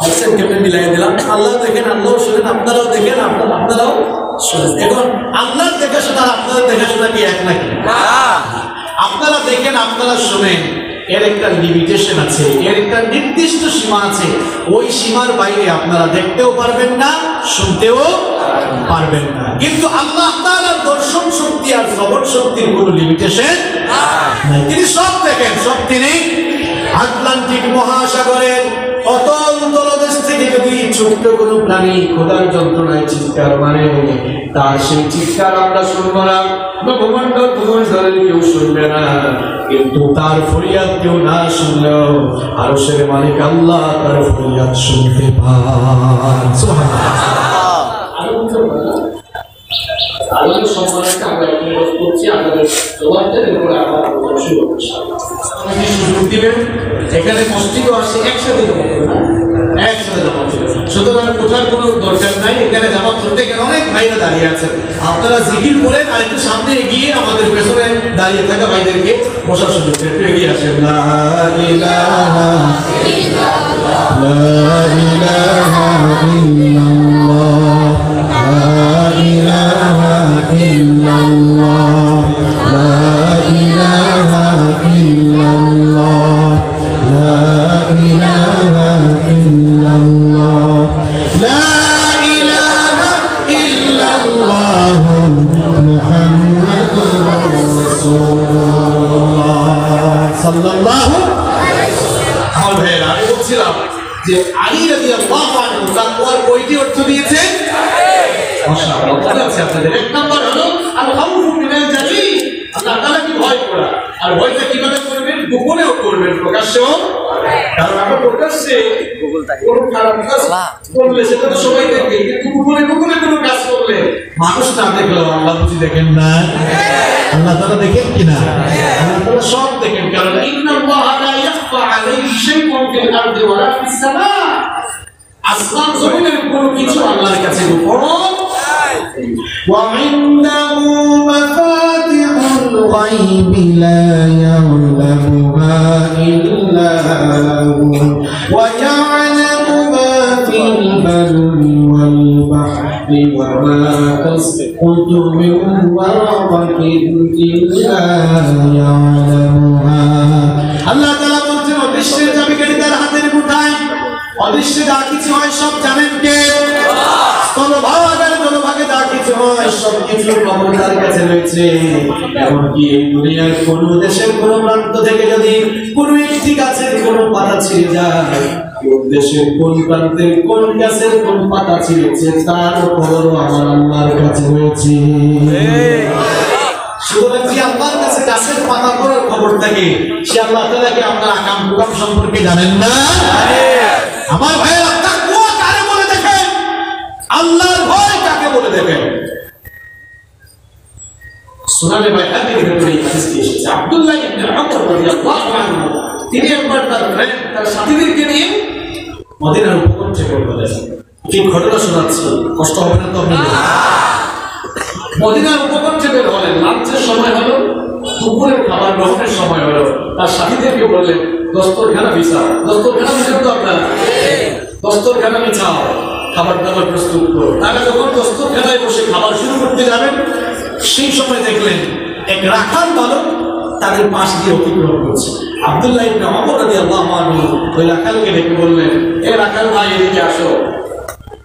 হাসেন কেমনে মিলাই দিলাম। আল্লাহ দেখেন, আল্লাহও শুনেন, আপনারাও দেখেন, আপনারাও শুনেন। এখন আল্লাহর দেখাশোনা আপনাদের দেখাশোনা কি এক নাকি? আপনারা দেখেন, আপনারা শুনেন, এর একটা লিমিটেশন আছে, এর একটা নির্দিষ্ট সীমা আছে। ওই সীমার বাইরে আপনারা দেখতেও পারবেন না, শুনতেও পারবেন না। কিন্তু আল্লাহ তাআলার দর্শন শক্তি আর শ্রবণ শক্তির কোনো লিমিটেশন নাই। তিনি সব দেখেন, সব তিনি। আটলান্টিক মহাসাগরের অতল তলদেশ থেকে যদি ছোট্ট কোনো প্রাণী খোদার যন্ত্রণায় চিৎকার মারে, তার সেই চিৎকার আমরা শুনবো না, ভূমণ্ডলের কেউ শুনবে না। কিন্তু তার ফরিয়াদ কেউ না শুনলেও আরশের মালিক আল্লাহ তার ফরিয়াদ শুনতে পান। আল্লাহর সম্মানকে আমরা অনুরোধ করছি, আপনাদের জবাবদের উপরে আমরা শুরু করছি। আমাকে সুযোগ দিবেন, এখানে মসজিদও আসে, একসাথে সুতরাং কোথার কোনো দরকার নাই। এখানে জামাত ধরতে গেলে অনেক ভাইরা দাঁড়িয়ে আছেন, আপনারা জিকির করেন আর একটু সামনে এগিয়ে আমাদের পেছনে দাঁড়িয়ে থাকা ভাইদেরকে বসার সুযোগ একটু এগিয়ে আসেন। লা ইলাহা ইল্লাল্লাহ, লা ইলাহা ইল্লাল্লাহ, লা ইলাহা ইল্লাল্লাহ, লা ইলাহা ইল্লাল্লাহ, লা ইলাহা ইল্লাল্লাহ, লা ইলাহা ইল্লাল্লাহ, মুহাম্মাদুর রাসূলুল্লাহ সাল্লাল্লাহু আলাইহি ওয়াসাল্লাম। আমার ভাইরা, আমি বলছিলাম যে আলী রাদিয়াল্লাহু আনহু তাকওয়ার কয়টি অর্থ দিয়েছেন? মাশাআল্লাহ, মনে আছে আপনাদের? এক নাম্বার হলো আল খাউফু মিনাল জালিল, আল্লাহ তাআলাকে ভয় করা। আর ভয়টা কিভাবে করবেন? গোপনেও করবেন, প্রকাশ্যেও। কারণ আমরা প্রকাশ্যে কোনো খারাপ কাজ করলে সেটা তো সবাই দেখে, কিন্তু গোপনে গোপনে কোনো কাজ করলে মানুষ না দেখলেও আল্লাহ বুঝি দেখেন না? আল্লাহ তাআলা দেখেন কিনা? আল্লাহ তাআলা সব দেখেন, কারণ ইন্নাল্লাহা লা ইয়াখফা আলাইহি শাইউন ফিল আরদি ওয়ালা ফিস সামা। আসমান জমিনের কোনো কিছু আল্লাহর কাছে গোপন নাই। ওয়া ইনদাহু মাফাতিহুল গায়বি লা ইয়ালামুহা ইল্লা হু ওয়া ইয়ালামু মা ফিল বাররি ওয়াল বাহরি ওয়া মা তাসকুতু মিন ওয়ারাকাতিন ইল্লা ইয়ালামুহা। আল্লাহ তাআলা বলছেন, অদৃশ্যের চাবিকাঠি তার হাতের মুঠায়, অদৃশ্যে যা কিছু হয় সব জানেন কে? স্থলভাগে যা কিছু হয় সব কিছু খবর তার কাছে রয়েছে। এমনকি এই দুনিয়ার কোন দেশের কোন প্রান্ত থেকে যদি কোনো একটি গাছের কোনো পাতা ছিঁড়ে যায়, কোন দেশের কোন প্রান্তের কোন গাছের কোন পাতা ছিঁড়েছে, তার খবরও আমার আল্লাহর কাছে রয়েছে। সুতরাং যে আল্লাহর কাছে গাছের পাতা পড়ার খবর থাকে, সে আল্লাহ তাআলাকে আপনার আকাম কুকাম সম্পর্কে জানেন না? আমার ভাইয়েরা, তাকওয়া কাকে বলে দেখেন? আল্লাহর ভয় কাকে বলে দেখেন? সুনানে বাইহাকির ভিতরে হাদিসটি এসেছে, আব্দুল্লাহ ইবনে উমর রাদিয়াল্লাহু আনহু তিনি একবার তার সাথীদেরকে নিয়ে মদিনার উপকণ্ঠে গেলেন। কি ঘটনা শোনাচ্ছি, কষ্ট হবে না তো আপনাদের? মদিনার উপকণ্ঠে বের হলেন, লাঞ্চের সময় হলো, দুপুরের খাবার গ্রহণের সময় হলো। তার সাথীদেরকে বললেন, দস্তরখানা বিছাও। দস্তরখানা বিছাও তো আপনারা? দস্তরখানা বিছাও, খাবার দাবার প্রস্তুত করো। তারা যখন দস্তরখানায় বসে খাবার শুরু করতে যাবেন, সেই সময় দেখলেন এক রাখাল বালক তাদের পাশ দিয়ে অতিক্রম করছে। আব্দুল্লাহ ইবনে ওমর রাদিয়াল্লাহু আনহু ওই রাখালকে ডেকে বললেন, এ রাখাল ভাই এদিকে আসো,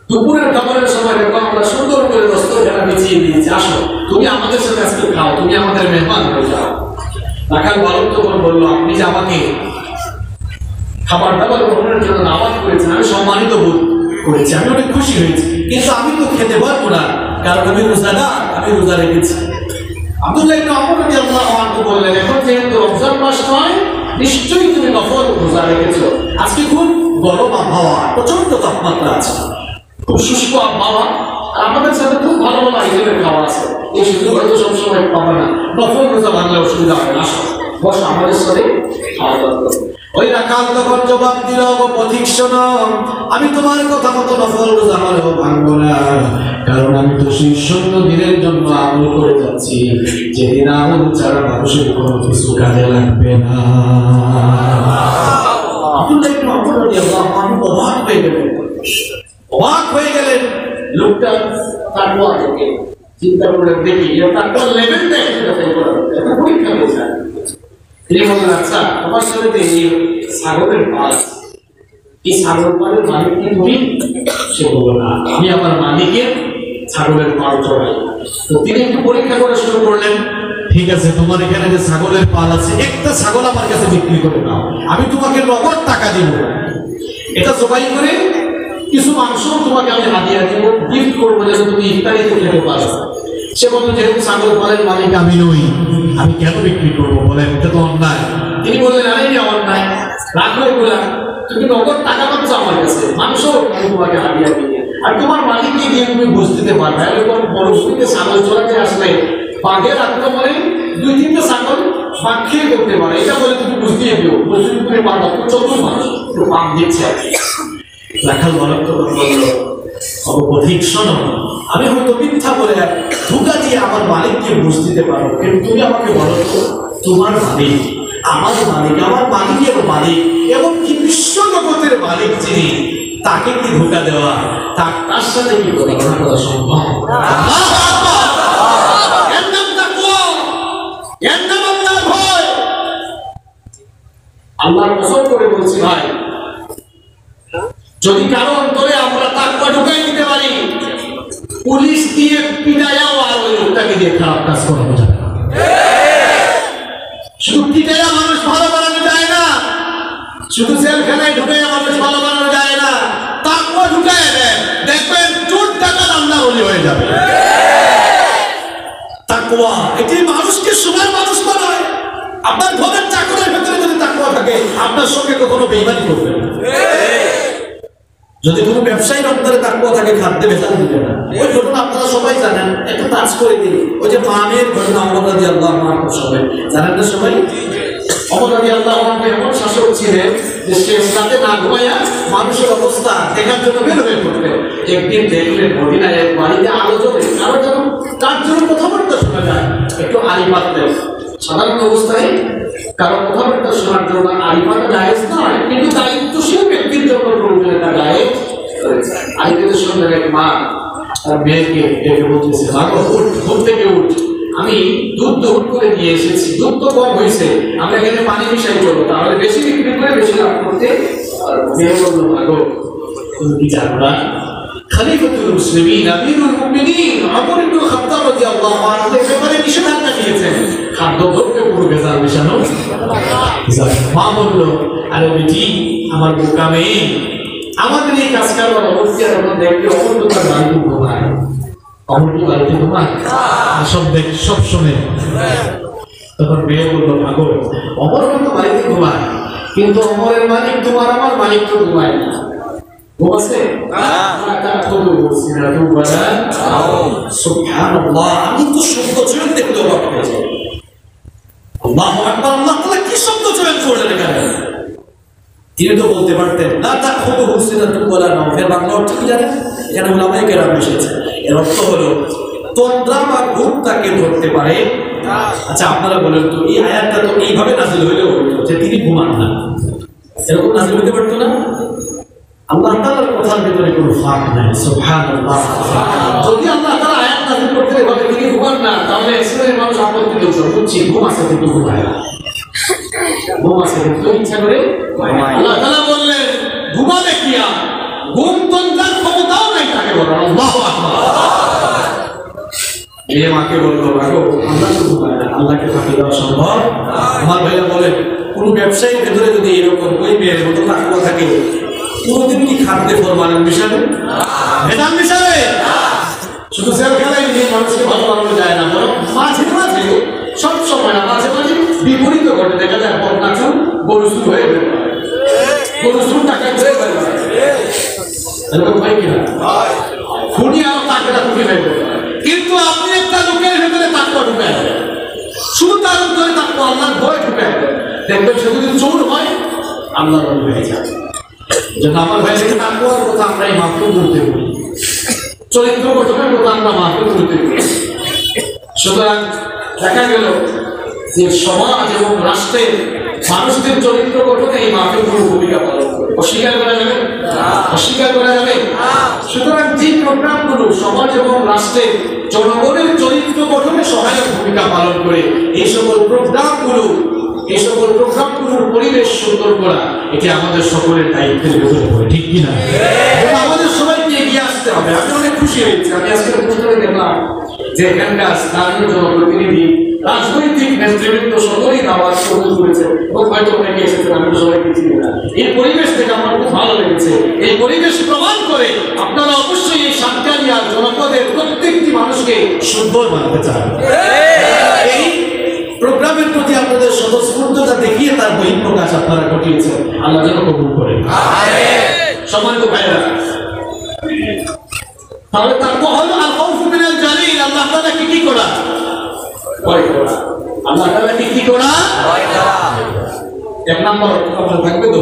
দুপুরের খাবারের সময় দেখো আমরা সুন্দর করে দস্তরখানা বিছিয়ে দিয়েছি, আসো তুমি আমাদের সাথে আজকে খাও, তুমি আমাদের মেহমান হয়ে যাও। রাখাল বালক তখন বলল, আপনি যে আমাকে খাবার দাবার গ্রহণের জন্য দাওয়াত করেছেন আমি সম্মানিত বোধ করেছি, আমি অনেক খুশি হয়েছি, কিন্তু আমি তো খেতে পারবো না, কারণ আমি রোজাদার, আমি রোজা রেখেছি। আব্দুল্লাহ ইবনে ওমর রাদিয়াল্লাহু আনহু বললেন, এখন যেহেতু রমজান মাস নয়, নিশ্চয়ই তুমি নফল রোজা রেখেছো। আজকে খুব গরম আবহাওয়া, প্রচন্ড তাপমাত্রা আছে, খুব শুষ্ক আবহাওয়া, আর আমাদের সাথে খুব ভালো ভালো আইটেমের খাওয়া আছে, এই সুযোগ হয়তো সবসময় পাবে না, নফল রোজা ভাঙলে অসুবিধা হবে না, আসো বসো আমাদের সাথে খাওয়া দাওয়া করো। ওই রাখাল তখন জবাব দিল, পথিক শোনো, আমি তোমার কথা মতো নফল রোজা হলেও ভাঙবো না, কারণ আমি তো সেই ১৬ দিনের জন্য আমল করে যাচ্ছি, যেদিন আমল ছাড়া মানুষের কোনো কিছু কাজে লাগবে না। আব্দুল্লাহ ইবনে ওমর রাদিয়াল্লাহু আনহু অবাক হয়ে গেলেন। লোকটা তাকওয়া থেকে চিন্তা করে দেখি তাকওয়ার লেভেলটা একটু যাচাই করা দরকার, পরীক্ষা করতে। তিনি বললেন, আচ্ছা তোমার সাথে এই ছাগলের পাল, এই ছাগল পালের মালিক কি তুমি? সে বলল, না, আমি আমার মালিকের ছাগলের পাল চড়াই। তো তিনি একটু পরীক্ষা করে শুরু করলেন, ঠিক আছে তোমার এখানে যে ছাগলের পাল আছে, একটা ছাগল আমার কাছে বিক্রি করে দাও, আমি তোমাকে নগদ টাকা দিব, এটা জবাই করে কিছু মাংস তোমাকে আমি হাদিয়া দিব, গিফট করবো, যেন তুমি ইফতারিতে খেতে পারো। সে বলল, যেহেতু ছাগল পালের মালিক আমি নই, আমি কেন বিক্রি করবো বলেন, এটা তো অন্যায়। তিনি বললেন, আরে এটা অন্যায়, রাখো এগুলা, তুমি নগদ টাকা পাচ্ছ আমার কাছে, মাংস আমি তোমাকে হাদিয়া দিয়ে, আর তোমার মালিককে দিয়ে তুমি বুঝ দিতে পারবে। এরকম পরিস্থিতিতে ছাগল চড়াতে আসলে বাঘের আক্রমণে ২-৩টা ছাগল বাঘ খেয়ে করতে পারে, এটা বলে তুমি বুঝিয়ে দিও, বুঝতে তুমি পারবা, তুমি চতুর মানুষ, একটু পাম দিচ্ছে আর কি। রাখাল বালক তখন বলল, অপথিক শোনো, আমি হয়তো মিথ্যা বলে ধোঁকা দিয়ে আমার মালিককে বুঝ দিতে পারো, কিন্তু তুমি আমাকে বলো তো, তোমার মালিক, আমার মালিক, আমার মালিকের মালিক, এবং কি বিশ্ব জগতের মালিক যিনি, তাকে কি ধোঁকা দেওয়া, তার সাথে কি তুলনা করা সম্ভব? এর নাম তাকওয়া, এর নাম আল্লাহর ভয়। আল্লাহর কসম করে বলছি ভাই, যদি কারো অন্তরে আমরা তাকওয়া ঢুকাই দিতে পারি, পুলিশ দিয়ে পিটায়াও আর ওই লোকটাকে দিয়ে খারাপ কাজ করানো যাবে না। শুধু পিটায়া মানুষ ভালো বানানো যায় না, শুধু জেলখানায় ঢুকাইয়া মানুষ ভালো বানানো যায় না, তাকওয়া ঢুকাইয়া দেন, দেখবেন চোর ডাকাত আল্লাহর ওলি হয়ে যাবে। তাকওয়া এটি মানুষকে সোনার মানুষ বানায়। আপনার ঘরের চাকরের ভেতরে যদি তাকওয়া থাকে, আপনার সঙ্গে কখনো বেইমানি করবে না। যদি কোনো ব্যবসায়ীর অন্তরে তাকওয়া থাকে, খাদ্যে ভেজাল দিবে না। ওই ঘটনা আপনারা সবাই জানেন, একটু টাচ করে দিই, ওই যে মামের ঘটনা, ওমর রাদিয়াল্লাহু আনহু সবাই জানেন না? সবাই ওমর রাদিয়াল্লাহু আনহু এমন শাসক ছিলেন যে সে রাতে না ঘুমাইয়া মানুষের অবস্থা দেখার জন্য বের হয়ে পড়তেন। একদিন দেখলেন মদিনায় এক বাড়িতে আলো জ্বলে, কারো যেন কার জন্য কথাবার্তা শোনা যায়, একটু আড়ি পাতলেন। সাধারণ অবস্থায় কারো কথাবার্তা শোনার জন্য আড়ি পাতা জায়েজ নয়, কিন্তু দায়িত্বশীল ব্যক্তির জন্য প্রয়োজনে তা জায়েজ। আড়ি পেতে শুনলেন এক মা তার মেয়েকে ডেকে বলতেছে, বাবা উঠ, ঘুম থেকে উঠ, আমি দুধ দৌড় করে নিয়ে এসেছি, দুধ তো কম হয়েছে, আমরা এখানে পানি মিশাই করবো, তাহলে বেশি বিক্রি করে বেশি লাভ করতে। আর মেয়ে বললো, ভাগো তুমি কি জানো না, খলিফাতুল মুসলিমিন আমিরুল মুমিনিন ওমর ইবনে খাত্তাব রাদিয়াল্লাহু আনহু এর ব্যাপারে নিষেধাজ্ঞা দিয়েছেন, খাদ্য দ্রব্যে পুরো ভেজাল মেশানো। মা বলল, আরে বেটি, আমার বোকা মেয়ে, আমাদের এই কাজ কারবার অবস্থা এখন দেখলে অমর তোমার বাড়িতে ঘুমায়, অমর কি বাড়িতে ঘুমায়? সব দেখ, সব শোনে। তখন মেয়ে বললো, ভাগো অমর হয়তো বাড়িতে ঘুমায়, কিন্তু অমরের মালিক তোমার আমার মালিক তো ঘুমায় না। ঘুমাচ্ছে? সুবহানাল্লাহ, আমি তো শব্দ চয়ন দেখতে অবাক হয়ে যাই। আল্লাহু আকবার, আল্লাহ তাআলা কি শব্দ চয়ন করলেন এখানে? তিনি তো বলতে পারতেন, না তা খুব হুসিনাতুন ওয়ালা নাওম। এর বাংলা অর্থ কি জানেন? এখানে উলামায়ে কেরাম এসেছে। এর অর্থ হলো তন্দ্রা বা ঘুম তাকে ধরতে পারে। আচ্ছা আপনারা বলেন তো, এই আয়াতটা তো এইভাবে নাযিল হইলেও হতো যে তিনি ঘুমান না, এরকম নাযিল হতে পারতো না? আল্লাহ তাআলার কথার ভিতরে কোনো ফাঁক নাই। সুবহানাল্লাহ। যদি আল্লাহ তাআলা আয়াত নাযিল করতে এভাবে তিনি ঘুমান না, তাহলে ইসলামের মানুষ আপত্তি করছে, বুঝছি ঘুম আছে কিন্তু ঘুমায় না। ঘুম আছে কিন্তু ইচ্ছা করে আল্লাহ তাআলা বললেন ঘুমাবে কিয়া ঘুম তন্ত্রার ক্ষমতাও নাই তাকে বলেন আল্লাহু আকবার। এই মাকে বললো রাখো আল্লাহ তো ঘুমায় না, আল্লাহকে ফাঁকি দেওয়া সম্ভব? আমার ভাইয়া বলেন কোন ব্যবসায়ীর ভেতরে যদি এরকম ওই মেয়ের মতো তাকুয়া থাকে কোনদিন কি খাদ্যে ফরমানের বিষয়ে ভেদান বিষয়ে শুধু সেলখানায় নিয়ে মানুষকে ভালো বানানো যায় না, বরং মাঝে মাঝে সব সময় না মাঝে মাঝে বিপরীত ঘটে দেখা যায় বন্যা চুন গরু চুর হয়ে গেল, গরু চুর টাকা হয়ে গেল এরকম হয় কিনা? খুনি আর টাকাটা খুঁজে হয়ে গেল। কিন্তু আপনি একটা লোকের ভেতরে তাকুয়া ঢুকে শুধু তার ভিতরে তাকুয়া আল্লাহর ভয় ঢুকে দেখবেন সে যদি চোর হয় আল্লাহর ভয় হয়ে যায়। যেটা আমার ভাই থেকে তাকুয়ার কথা আমরা এই মাহফিল করতে বলি, চরিত্র গঠনের কথা আমরা মাহফিল করতে বলি। সুতরাং দেখা গেল যে সমাজ এবং রাষ্ট্রের মানুষদের চরিত্র গঠনে এই মাহফিলগুলো ভূমিকা পালন করে, অস্বীকার করা যাবে? অস্বীকার করা যাবে? সুতরাং যে প্রোগ্রামগুলো সমাজ এবং রাষ্ট্রের জনগণের চরিত্র গঠনে সহায়ক ভূমিকা পালন করে এই সকল প্রোগ্রামগুলোর পরিবেশ সুন্দর করা এটি আমাদের সকলের দায়িত্বের ভেতরে পড়ে, ঠিক কিনা? আমাদের সবাইকে এগিয়ে আসতে হবে। আমি অনেক খুশি হয়েছি, আমি আজকে অনুষ্ঠানে দেখলাম যে এখানকার স্থানীয় জনপ্রতিনিধি রাজনৈতিক নেতৃবৃন্দ সকলেই দাওয়াত কবুল করেছে এবং হয়তো অনেকে এসেছেন, আমি তো সবাইকে চিনি না। এই পরিবেশ থেকে আমার খুব ভালো লেগেছে। এই পরিবেশ প্রমাণ করে আপনারা অবশ্যই এই সাতকানিয়ার জনপদের প্রত্যেকটি মানুষকে সুন্দর বানাতে চান। এই প্রোগ্রামের প্রতি আপনাদের স্বতঃস্ফূর্ততা দেখিয়ে তার বহিঃপ্রকাশ আপনারা ঘটিয়েছেন, আল্লাহ যেন কবুল করেন। সম্মানিত ভাইরা, তাহলে তাকওয়া হলো আল খাউফু মিনাল জালিল, আল্লাহ তাআলা কি করা? ভয় করা। আল্লাহ তাআলা কি করা? ভয় করা। এক নম্বর কথা থাকবে তো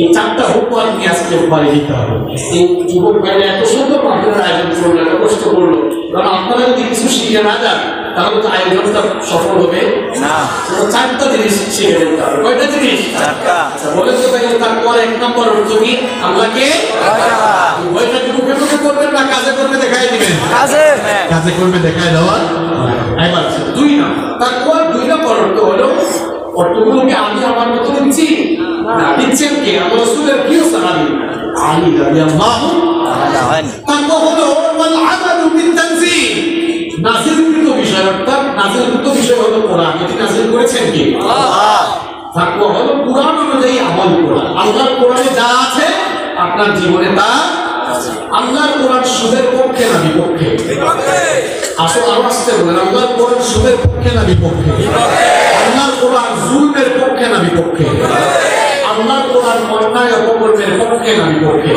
এই চারটা হুকুম আপনি আজকে পারে দিতে হবে। এই যুবক ভাইরা এত সুন্দর মাহফিলের আয়োজন করলো, এত কষ্ট করলো, কারণ আপনারা যদি কিছু শিখে না যান তাহলে তো আয়োজনটা সফল হবে না। চারটা জিনিস শিখে নিতে হবে। কয়টা জিনিস? চারটা। আচ্ছা বলেন তো তাহলে তারপর এক নম্বর অর্থ কি? আল্লাহকে ভয়টা কি মুখে মুখে করবেন না কাজে করবে দেখাই দিবেন? কাজে করবে দেখাই দেওয়া। এবার দুই নম্বর তারপর দুই নম্বর অর্থ হলো অর্থগুলোকে আমি আমার মতো দিচ্ছি না, দিচ্ছেন কে? আমার রাসূলের প্রিয় সাহাবী আলী রাদিয়াল্লাহু আনহু। তারপর হলো ওয়াল আমালু বিত-তানজিল, নাযিলকৃত বিষয়, অর্থাৎ নাযিলকৃত বিষয় হলো কোরআন। এটি নাযিল করেছেন কে? আল্লাহ। তাকওয়া হলো কোরআন অনুযায়ী আমল করা। আল্লাহর কোরআনে যা আছে আপনার জীবনে তা আছে। আল্লাহর কোরআন সুদের পক্ষে না বিপক্ষে? আসলে আরো আসতে বলেন, আল্লাহর কোরআন সুদের পক্ষে না বিপক্ষে? আল্লাহর কোরআন জুলমের পক্ষে না বিপক্ষে? আল্লাহর কোরআন অন্যায় অপকর্মের পক্ষে না বিপক্ষে?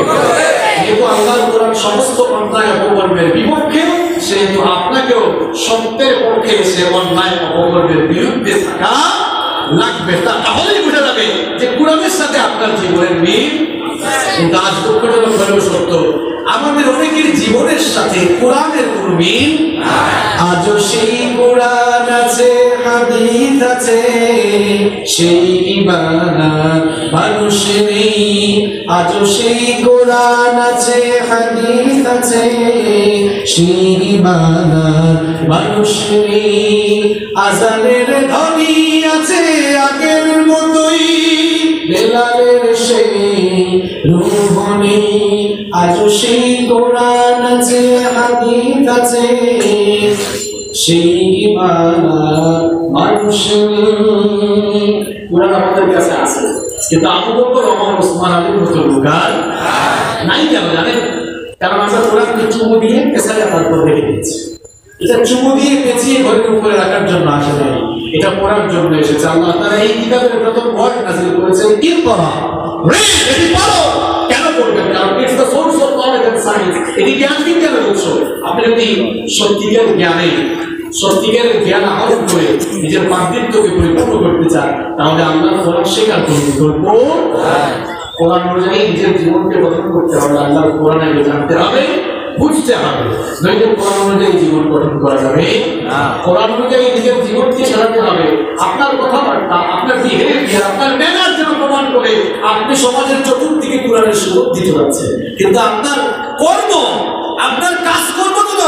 যেহেতু আল্লাহর কোরআন সমস্ত অন্যায় অপকর্মের বিপক্ষে, সেহেতু আপনাকেও সত্যের পক্ষে সে অন্যায় অপকর্মের বিরুদ্ধে থাকা লাগবে। তাহলেই বোঝা যাবে যে কোরআনের সাথে আপনার জীবনের মিল। কিন্তু আজ দুঃখজনক হলেও সত্য, আমাদের অনেকের জীবনের সাথে কোরআনের কোনো মিল। আজও সেই কোরআন আছে, হাদিস আছে, সেই ঈমান মানুষ নেই। আজও সেই কোরআন আছে, হাদিস আছে, সেই ঈমান মানুষ নেই। আজানের ধ্বনি আছে আগের মতোই, বেলালের সেই রূহ নেই। আজও সেই কোরআন আছে, হাদিস আছে, সেই ঈমান মানুষ নেই। কোরআন আমাদের কাছে আছে, কিন্তু আবু বকর, ওমর, ওসমান আলীর মতো লোক আর নাই। কেন জানেন? কারণ আমরা কোরআনকে চুমু দিয়ে পেছালে তারপর রেখে দিয়েছি। এটা চুমু দিয়ে পেঁচিয়ে ঘরের উপরে রাখার জন্য আসে নাই, এটা পড়ার জন্য এসেছে। আল্লাহ তাআলা এই কিতাবের প্রথম ওয়ার্ড নাযিল করেছেন ইকরা, এটি পড়ো। কেন পড়বেন? কারণ it's the source of knowledge and science. এটি জ্ঞান বিজ্ঞানের উৎস। আপনি যদি সত্যিকারের জ্ঞান আহরণ করে নিজের পাণ্ডিত্যকে পরিপূর্ণ করতে চান, তাহলে আল্লাহর কোরআন শেখার বিকল্প কোরআন অনুযায়ী নিজের জীবনকে গঠন করতে হবে। আল্লাহর কোরআন আগে জানতে হবে, বুঝতে হবে, নইলে কোরআন অনুযায়ী জীবন গঠন করা যাবে না। কোরআন অনুযায়ী নিজের জীবনকে সাজাতে হবে। আপনার কথাবার্তা, আপনার বিহেভিয়ার, আপনার ম্যানার যেন প্রমাণ করে আপনি সমাজের চতুর্দিকে কোরআনের সুযোগ দিতে পারছেন। কিন্তু আপনার কর্ম, আপনার কাজকর্ম যেন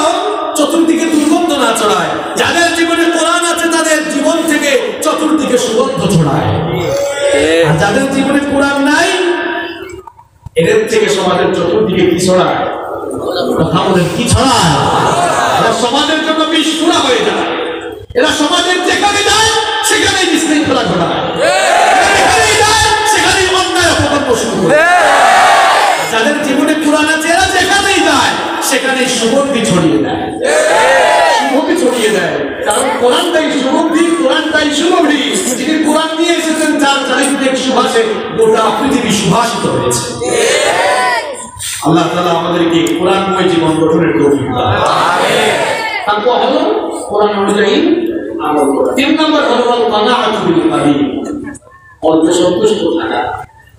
চতুর্দিকে দুর্গন্ধ না ছড়ায়। যাদের জীবনে কোরআন আছে তাদের জীবন থেকে চতুর্দিকে সুগন্ধ ছড়ায়। আর যাদের জীবনে কোরআন নাই, এদের থেকে সমাজের চতুর্দিকে কি ছড়ায়? কথা বলেন, কি ছড়ায়? এরা সমাজের জন্য বিস্ফোরা হয়ে যায়। এরা সমাজের যেখানে যায় সেখানেই বিশৃঙ্খলা ঘটায়, যেখানেই যায় সেখানেই অন্যায় অপকর্ম শুরু করে। যাদের জীবনে কোরআন আছে এরা যেখানেই যায় সেখানেই সুগন্ধি ছড়িয়ে দেয়, সুগন্ধি ছড়িয়ে দেয়। কারণ কোরআনটাই সুগন্ধি, কোরআনটাই সুগন্ধি। যিনি কোরআন নিয়ে এসেছেন যার চারিত্রিক সুভাষে গোটা পৃথিবী সুভাষিত হয়েছে। আল্লাহ তাআলা আমাদেরকে কোরআনময় জীবন গঠনের তৌফিক দান। আমিন। তাকওয়া হলো কোরআন অনুযায়ী আমল করা। 3 নম্বর হলো কানাআতু বিল কালিল, অল্প সন্তুষ্ট থাকা।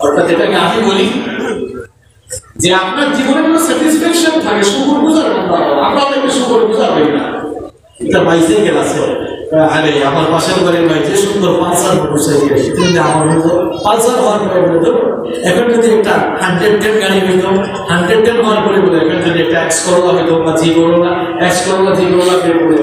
অর্থাৎ এটাকে আমি বলি যে আপনার জীবনে কোনো স্যাটিসফ্যাকশন থাকে, শুকরগুজার বান্দা হও। আমরা অনেকে শুকরগুজার হই না। এটা বাইসাইকেল আছে, আরে আমার পাশের বাড়ির ভাই যে সুন্দর পালসার মোটরসাইকেল, কিন্তু আমার মতো পালসার হওয়ার পরে বলতো এখন যদি একটা 110 গাড়ি হইতো, 110 হওয়ার পরে বলে এখন যদি একটা এক্স করোলা হইতো বা জি করোলা, এক্স করোলা জি করোলা বের করে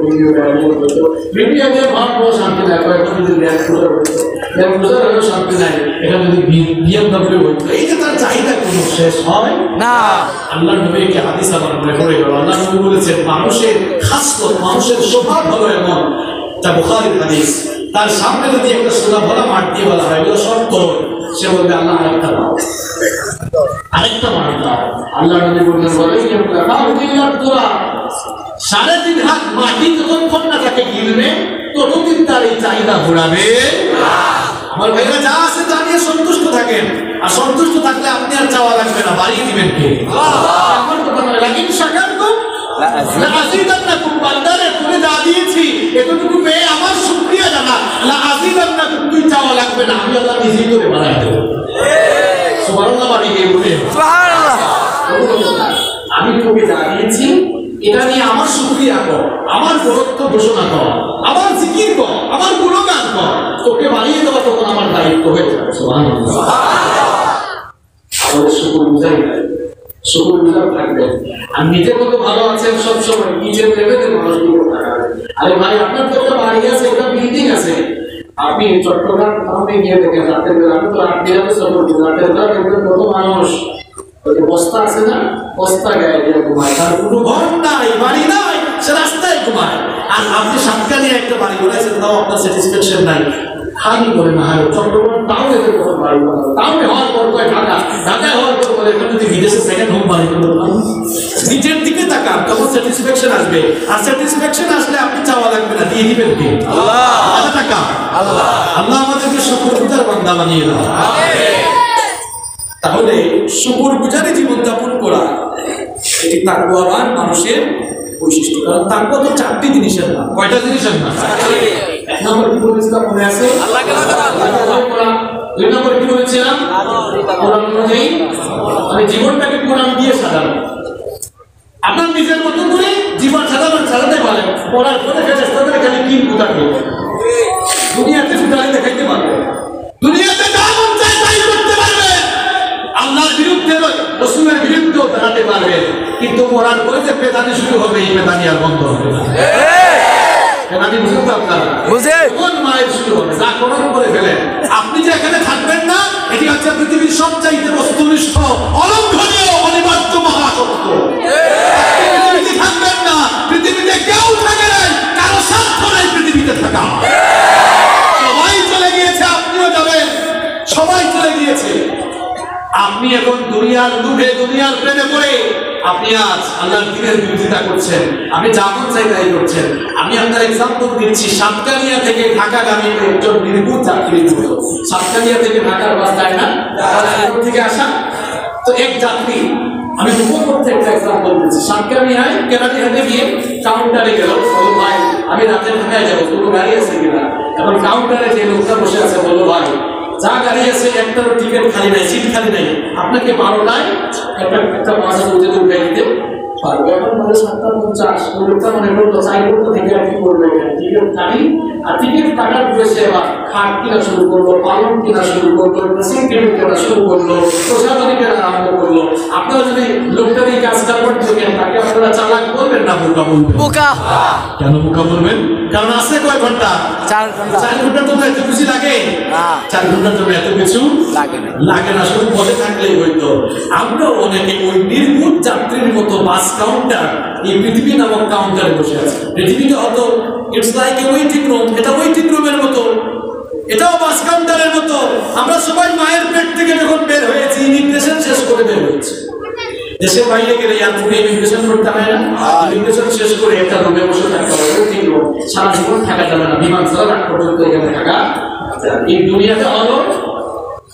ভিডিও গাড়ি হইতো, ভিডিও দিয়ে ভালো শান্তি লাগে। এখন যদি ল্যান্ড ক্রুজার হইতো, ল্যান্ড ক্রুজার হলেও শান্তি নাই। এখন যদি BMW হইতো, এই যে তার চাহিদা কোনো শেষ হয় না। আল্লাহ নবীকে হাদিস আমার মনে পড়ে গেল। আল্লাহ নবী বলেছেন মানুষের খাসলত, মানুষের স্বভাব হলো এমন, তা বুখারীর হাদিস, তার সামনে যদি একটা সোনা ভরা মাঠ দিয়ে বলা হয় এগুলো সব তোর, সে বলবে আল্লাহ আরেকটা দাও, আরেকটা মাঠ দাও। আল্লাহ নবী বললেন সাড়ে 3 হাত মাটি যতক্ষণ না তাকে গিলবে ততদিন তার এই চাহিদা ঘোরাবে। আমার ভাইরা যা আছে তা নিয়ে সন্তুষ্ট থাকেন, আর সন্তুষ্ট থাকলে আপনি আর চাওয়া লাগবে না, বাড়িয়ে দিবেন কে? আমার কথা নয়, লাকিন শাকারতুম লাযিদান্নাকুম, বান্দারে তুমি যা দিয়েছি এতটুকু পেয়ে আমার শুকরিয়া জানা, লাযিদান্নাকুম, তুই চাওয়া লাগবে না, আমি আল্লাহ নিজেই করে বাড়াই দেব। সুবহানাল্লাহ, বাড়িয়ে বলে সুবহানাল্লাহ। আমি তোকে যা দিয়েছি এটা নিয়ে আমার শুকরিয়া কর, আমার বরত্ব ঘোষণা কর, আমার জিকির কর, আমার গুণগান কর, তোকে বাড়িয়ে দেওয়া তখন আমার দায়িত্ব হয়ে যাবে। সুবহানাল্লাহ। আমাদের শুকর বুঝাই না, শুকর বুঝার থাকবে। আর নিজে কত ভালো আছেন সবসময় নিজের লেভেলে মানুষগুলো থাকবে। আরে ভাই আপনার তো একটা বাড়ি আছে, একটা বিল্ডিং আছে, আপনি চট্টগ্রাম টাউনে গিয়ে দেখেন রাতের বেলা, আমি তো রাত বেলাতে সফর করি, রাতের বেলা দেখবেন কত মানুষ বস্তা আছে না, বস্তা গায়ে দিয়ে ঘুমায়, তার কোনো ঘর নাই, বাড়ি নাই, সে রাস্তায় ঘুমায়। আর আপনি সাতকানি একটা বাড়ি বলেছেন, তাও আপনার স্যাটিসফ্যাকশন নাই। খালি বলে না হয় চট্টগ্রাম টাউনে কত বাড়ি বানাবো, টাউনে হওয়ার পর কয় ঢাকা, ঢাকায় হওয়ার পর বলে এখন যদি বিদেশে সেকেন্ড হোম বাড়ি করলাম। নিজের দিকে তাকান, তখন স্যাটিসফ্যাকশন আসবে। আর স্যাটিসফ্যাকশন আসলে আপনি চাওয়া লাগবে না, দিয়ে দিবেন কে? আল্লাহ। টাকা আল্লাহ। আল্লাহ আমাদেরকে শুকরগুজার বান্দা বানিয়ে দাও। তাহলে শুকরগুজারি জীবনযাপন করা এটি তাকওয়াবান মানুষের বৈশিষ্ট্য। কারণ তাকওয়া তো 4টি জিনিসের নাম। কয়টা জিনিসের নাম? 1 নম্বর কি বলেছিলাম মনে আছে? আল্লাহকে করা। 2 নম্বর কি বলেছিলাম? কোরআন অনুযায়ী মানে জীবনটাকে কোরআন দিয়ে সাজানো। আপনার নিজের মতো করে জীবন সাজাতে পারেন, পড়ার পরে ফেরেশতাদের খালি কি পুতা করবে, দুনিয়াতে সুতারি দেখাইতে পারবে, দুনিয়াতে যা মন চায় তাই করতে পারবে, আল্লাহর বিরুদ্ধে রাসূলের বিরুদ্ধেও দাঁড়াতে পারবে। কিন্তু কোরআন পড়ে যে পেদানি শুরু হবে, এই পেদানি আর বন্ধ হবে না। পেদানি বুঝেন তো আপনারা? বুঝে কোন মায়ের শুরু হবে, যা কোরআন করে ফেলেন। আপনি যে এখানে থাকবেন না, এটি হচ্ছে পৃথিবীর সবচাইতে বস্তুনিষ্ঠ, অলঙ্ঘনীয়, অনিবার্য মহাসত্য। পৃথিবীতে থাকবেন না, পৃথিবীতে কেউ থাকে নাই, কারো স্বার্থ নাই পৃথিবীতে থাকা। সবাই চলে গিয়েছে, আপনিও যাবেন, সবাই চলে গিয়েছে। আপনি এখন দুনিয়ার লোভে, দুনিয়ার প্রেমে পড়ে আপনি আজ আল্লাহর দ্বীনের বিরোধিতা করছেন, আপনি যা মন চাই তাই করছেন। আমি আপনার এক্সাম্পল দিচ্ছি, সাতকানিয়া থেকে ঢাকাগামী একজন নির্ভুল যাত্রী ছিল। সাতকানিয়া থেকে ঢাকার বাস যায় না, থেকে আসা তো এক যাত্রী, আমি দুপুর করতে একটা এক্সাম্পল দিচ্ছি। সাতকানিয়ায় কেরানীহাটে গিয়ে কাউন্টারে গেল, বলল ভাই আমি রাতে ঢাকায় যাবো, কোনো গাড়ি আছে কিনা। এখন কাউন্টারে যে লোকটা বসে আছে বললো ভাই যা গাড়ি আছে একটারও টিকিট খালি নাই, সিট খালি নাই, আপনাকে 12টায় একটা বাস উঠে উঠে দিতে পারবে। এখন বলে 7:50, লোকটা মনে করলো সাইকেলটা থেকে আর কি করবে, টিকিট কাটি। আর টিকিট কাটার পরে এবার খাট কিনা শুরু করলো, পালন কিনা শুরু করলো, ড্রেসিং টেবিল কেনা শুরু করলো, প্রসাধনী কেনা আরম্ভ করলো। আপনারা যদি লোকটা দিয়ে কাজটা করতে থাকেন, তাকে আপনারা চালাক বলবেন না? না বোকা বলবেন? বোকা। কেন বোকা বলবেন? কারণ আছে কয় ঘন্টা? 4 ঘন্টা। 4 ঘন্টার জন্য এত কিছু লাগে? 4 ঘন্টার জন্য এত কিছু লাগে না, শুধু বসে থাকলেই হইতো। আমরা অনেকে ওই নির্ভুল যাত্রীর মতো বাস কাউন্টার, এই পৃথিবী নামক কাউন্টারে বসে আছে। পৃথিবীটা হয়তো it's like a waiting room, এটা ওয়েটিং রুমের মতো, এটাও বাস কাউন্টারের মতো। আমরা সবাই মায়ের পেট থেকে যখন বের হয়েছি, ইমিগ্রেশন শেষ করে বের হয়েছি। দেশের বাইরে গেলে এয়ারপোর্টে ইমিগ্রেশন করতে হয় না? ইমিগ্রেশন শেষ করে একটা রুমে বসে থাকতে হবে, ওয়েটিং রুম। সারা জীবন থাকা যাবে না, বিমান ছাড়ার আগ পর্যন্ত এখানে থাকা। এই দুনিয়াতে হলো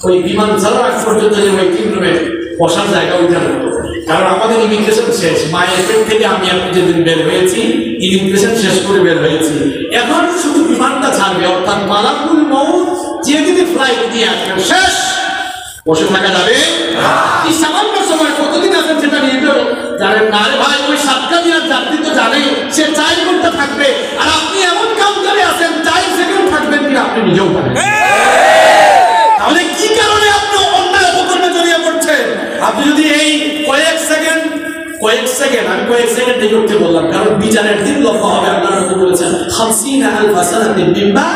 ওই বিমান ছাড়ার আগ পর্যন্ত যে ওয়েটিং রুমে বসার জায়গা ওইখানে হতো। কারণ আমাদের ইমিগ্রেশন শেষ, মায়ের পেট থেকে আমি আপনি যেদিন বের হয়েছি, ইমিগ্রেশন শেষ করে বের হয়েছি। এখন শুধু বিমানটা ছাড়বে, অর্থাৎ মালাকুল মউত যেদিকে ফ্লাইট দিয়ে আসবে, শেষ। বসে থাকা যাবে এই সামান্য সময় কতদিন আছেন সেটা নিয়ে জানেন না। আরে ভাই, ওই 7 দিনের যাত্রী তো জানে সে 4 ঘন্টা থাকবে, আর আপনি এমন কাউন্টারে আছেন 4 সেকেন্ড থাকবেন কিনা আপনি নিজেও জানেন। তাহলে কি কারণে আপনি অন্যায় অপকর্মে জড়িয়ে পড়ছেন? আপনি যদি এই কয়েক সেকেন্ড আমি কয়েক সেকেন্ড থেকে উঠতে বললাম, কারণ বিচারের দিন লম্বা হবে। আল্লাহ রাসূল বলেছেন 50,000 সানাতিন মিম্মা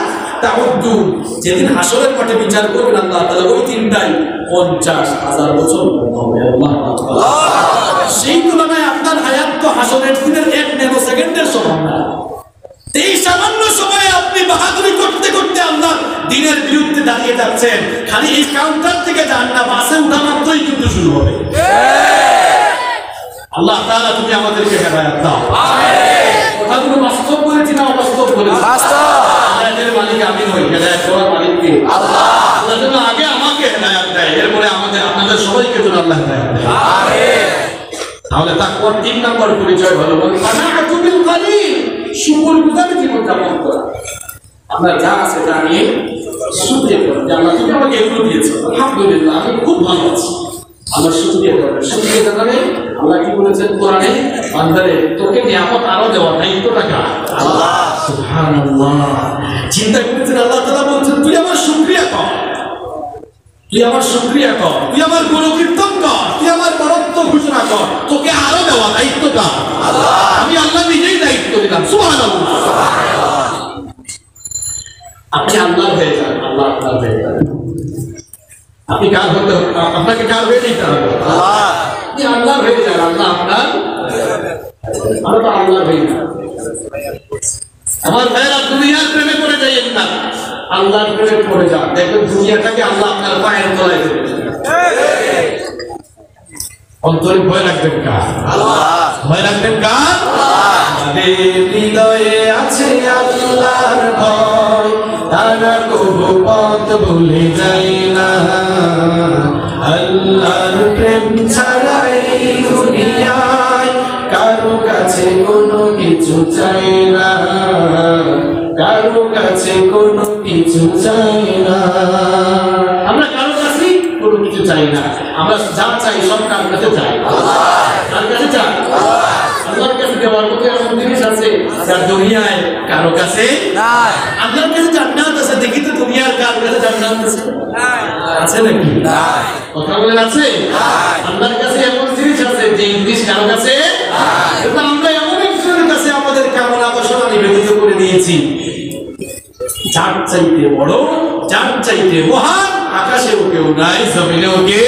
তাউদ্দুন, যেদিন হাসরের মাঠে বিচার করবেন আল্লাহ তাআলা, ওই দিনটাই 50,000 বছর হবে। আল্লাহু আকবার। সেই তুলনায় আপনার হায়াত তো হাসরের দিনের 1 ন্যানো সেকেন্ডের সমান না। এই সামান্য সময়ে আপনি বাহাদুরি করতে করতে আল্লাহ দিনের বিরুদ্ধে দাঁড়িয়ে যাচ্ছেন। খালি এই কাউন্টার থেকে জাহান্নাম বাসে উঠা মাত্রই কিন্তু শুরু হবে। আল্লাহ তাআলা তুমি আমাদেরকে হেদায়েত দাও। আমিন। কথাগুলো বাস্তব বলেছি না অবাস্তব বলেছি? বাস্তব। হেদায়েতের মালিক আমি নই, হেদায়েত করার মালিক কে? আল্লাহ। আল্লাহ যেন আগে আমাকে হেদায়েত দেয়, এরপরে আমাদের আপনাদের সবাইকে যেন আল্লাহ হেদায়েত দেয়। আমিন। তাহলে তাকওয়ার 3 নম্বর পরিচয় হলো কানাআতু বিল কালিল, শুকরগুজারি জীবন যাপন করা। আপনার যা আছে তা নিয়ে শুকরিয়া করুন যে আল্লাহ তুমি আমাকে এগুলো দিয়েছো, আলহামদুলিল্লাহ আমি খুব ভালো আছি। আল্লাহ শুকরিয়া করবেন। শুকরিয়া জানাবে আল্লাহ কি বলেছেন কোরআনে, বান্দারে তোকে নিয়ামত আরো দেওয়ার দায়িত্বটা কার? আল্লাহ। সুবহানাল্লাহ। চিন্তা করেছেন আল্লাহ তাআলা বলছেন তুই আমার শুকরিয়া কর, তুই আমার শুকরিয়া কর, তুই আমার গুণকীর্তন কর, তুই আমার বরত্ব ঘোষণা কর, তোকে আরো দেওয়া দায়িত্ব কার? আল্লাহ। আমি আল্লাহ নিজেই দায়িত্ব দিলাম। সুবহানাল্লাহ। আপনি আল্লাহ হয়ে যান, আল্লাহ আপনার হয়ে যান। আপনি কার হতে হবে? আপনাকে কার হয়ে যেতে হবে? আল্লাহ। আপনি আল্লাহ হয়ে যান, আল্লাহ আপনার। আমরা তো আল্লাহ হয়ে যান। আমার ভাইয়েরা, দুনিয়ার প্রেমে পড়ে যাইয়েন না, আল্লাহর প্রেমে পড়ে যান। দেখবেন দুনিয়াটাকে আল্লাহ আপনার পায়ের তলায় দেবে। অন্তরে ভয় রাখবেন কার? আল্লাহ। ভয় রাখবেন কার? আমাদের হৃদয়ে আছে আল্লাহর ভয়, তারা কবু পথ ভুলে যায় না। আল্লাহর প্রেম ছাড়া এই দুনিয়ায় কারো কাছে কোনো কিছু চাই না, কারো কাছে কোনো কিছু চাই না। আমরা কারো কাছে কোনো কিছু চাই না, আমরা যা চাই সব কার কাছে চাই? কার কাছে চাই? আল্লাহর কাছে দেওয়ার মতো এমন জিনিস আছে যা দুনিয়ায় কারো কাছে নাই। আল্লাহর কাছে জান্নাত আছে, দেখি তো দুনিয়ার কার কাছে জান্নাত আছে? আছে নাকি? নাই। কথা বলেন আছে? আল্লাহর কাছে এমন জিনিস আছে যে জিনিস কারো কাছে নাই। এবং আমরা এমন একজনের কাছে আমাদের কামনা বাসনা নিবেদিত করে দিয়েছি, যার চাইতে বড়, যার চাইতে মহান, আকাশেও কেউ নাই, জমিনেও কেউ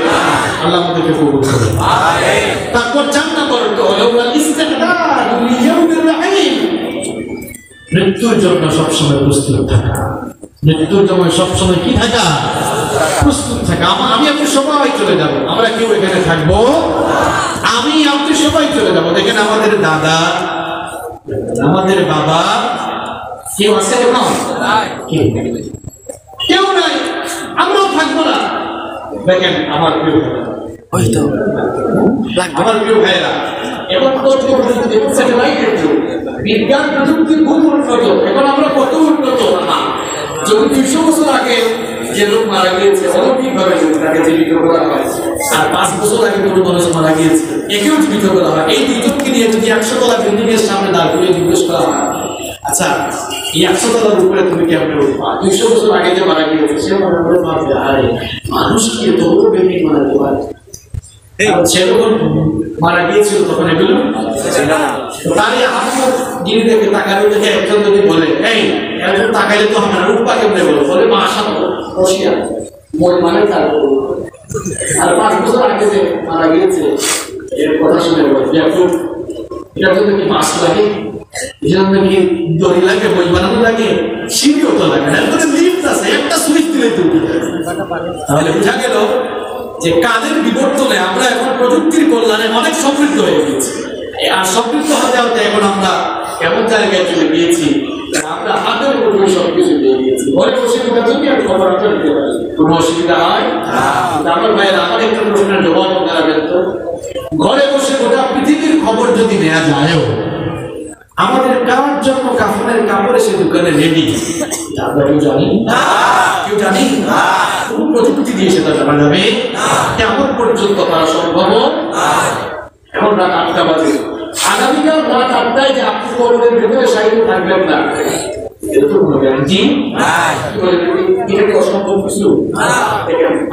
নাই। আল্লাহ আমাদেরকে কবুল করুন। আমিন। তারপর 4 নম্বর হলো ইস্তিগফার লিয়াউমির রাহিম, মৃত্যুর জন্য সবসময় প্রস্তুত থাকা। মৃত্যুর জন্য সবসময় কি থাকা? প্রস্তুত থাকা। আমি আপনি সবাই চলে যাব, আমরা কেউ এখানে থাকবো? আমি আপনি সবাই চলে যাব। দেখেন আমাদের দাদা, আমাদের বাবা, কেউ আছে? কেউ নাই, আমরাও থাকবো না। দেখেন আমার প্রিয় আমার প্রিয় ভাইয়েরা, এখন স্যাটেলাইটের যুগ, বিজ্ঞান প্রযুক্তির খুব উন্নত। এখন আমরা কত উন্নত না, যখন 200 বছর আগে যে লোক মারা গিয়েছে অলৌকিকভাবে তাকে জীবিত করা হয়, আর 5 বছর আগে কোনো মানুষ মারা গিয়েছে একেও জীবিত করা হয়। এই দুজনকে নিয়ে যদি 100 তলা বিল্ডিং এর সামনে দাঁড় করিয়ে জিজ্ঞেস করা হয়, আচ্ছা এই 100 তলার উপরে তুমি কেমন উঠবা? 200 বছর আগে যে মারা গিয়েছে সে মনে করে ভাববে, আরে মানুষ কি এত বড় বিল্ডিং বানাতে পারে? সে যখন মারা গিয়েছিল তখন এগুলো তারই আত্মীয় গিরি দেখে তাকালে দেখে একজন যদি বলে এই একজন তাকাইলে তো হবে না রূপা কেমনে বলে মা আসা বসিয়া মই মানে তার আর 5 বছর আগে যে মারা গিয়েছে এর কথা শুনে বলে যে এখন এটা তো কি মাছ লাগে এটা নাকি দড়ি লাগে বই বানানো লাগে সিঁড়িও তো লাগে না তো লিফট আছে একটা সুইচ দিলে তো তাহলে বোঝা গেল যে কাজের বিবর্তনে আমরা এখন প্রযুক্তির কল্যাণে অনেক সমৃদ্ধ হয়ে গেছি আর সমৃদ্ধ হতে হতে এখন আমরা এমন জায়গায় চলে গিয়েছি আমরা হাতের উপরে সবকিছু দিয়ে গিয়েছি ঘরে বসে যদি আর খবর আপনার দিতে পারি কোনো অসুবিধা হয় আমার ভাইয়ের আমার একটা প্রশ্নের জবাব আপনারা দেন তো ঘরে বসে গোটা পৃথিবীর খবর যদি নেওয়া যায়ও আমাদের কার জন্য কাফনের কাপড় সে দোকানে রেডি আমরা কেউ জানি কেউ জানি কোন প্রযুক্তি দিয়ে সেটা জানা যাবে কেমন পর্যন্ত তারা সম্ভব এখন রাত 8টা বাজে আগামীকাল রাত 8টায় যে আপনি কবরের ভেতরে সাইডে থাকবেন না এটা তো কোনো গ্যারান্টি এটা কি অসম্ভব কিছু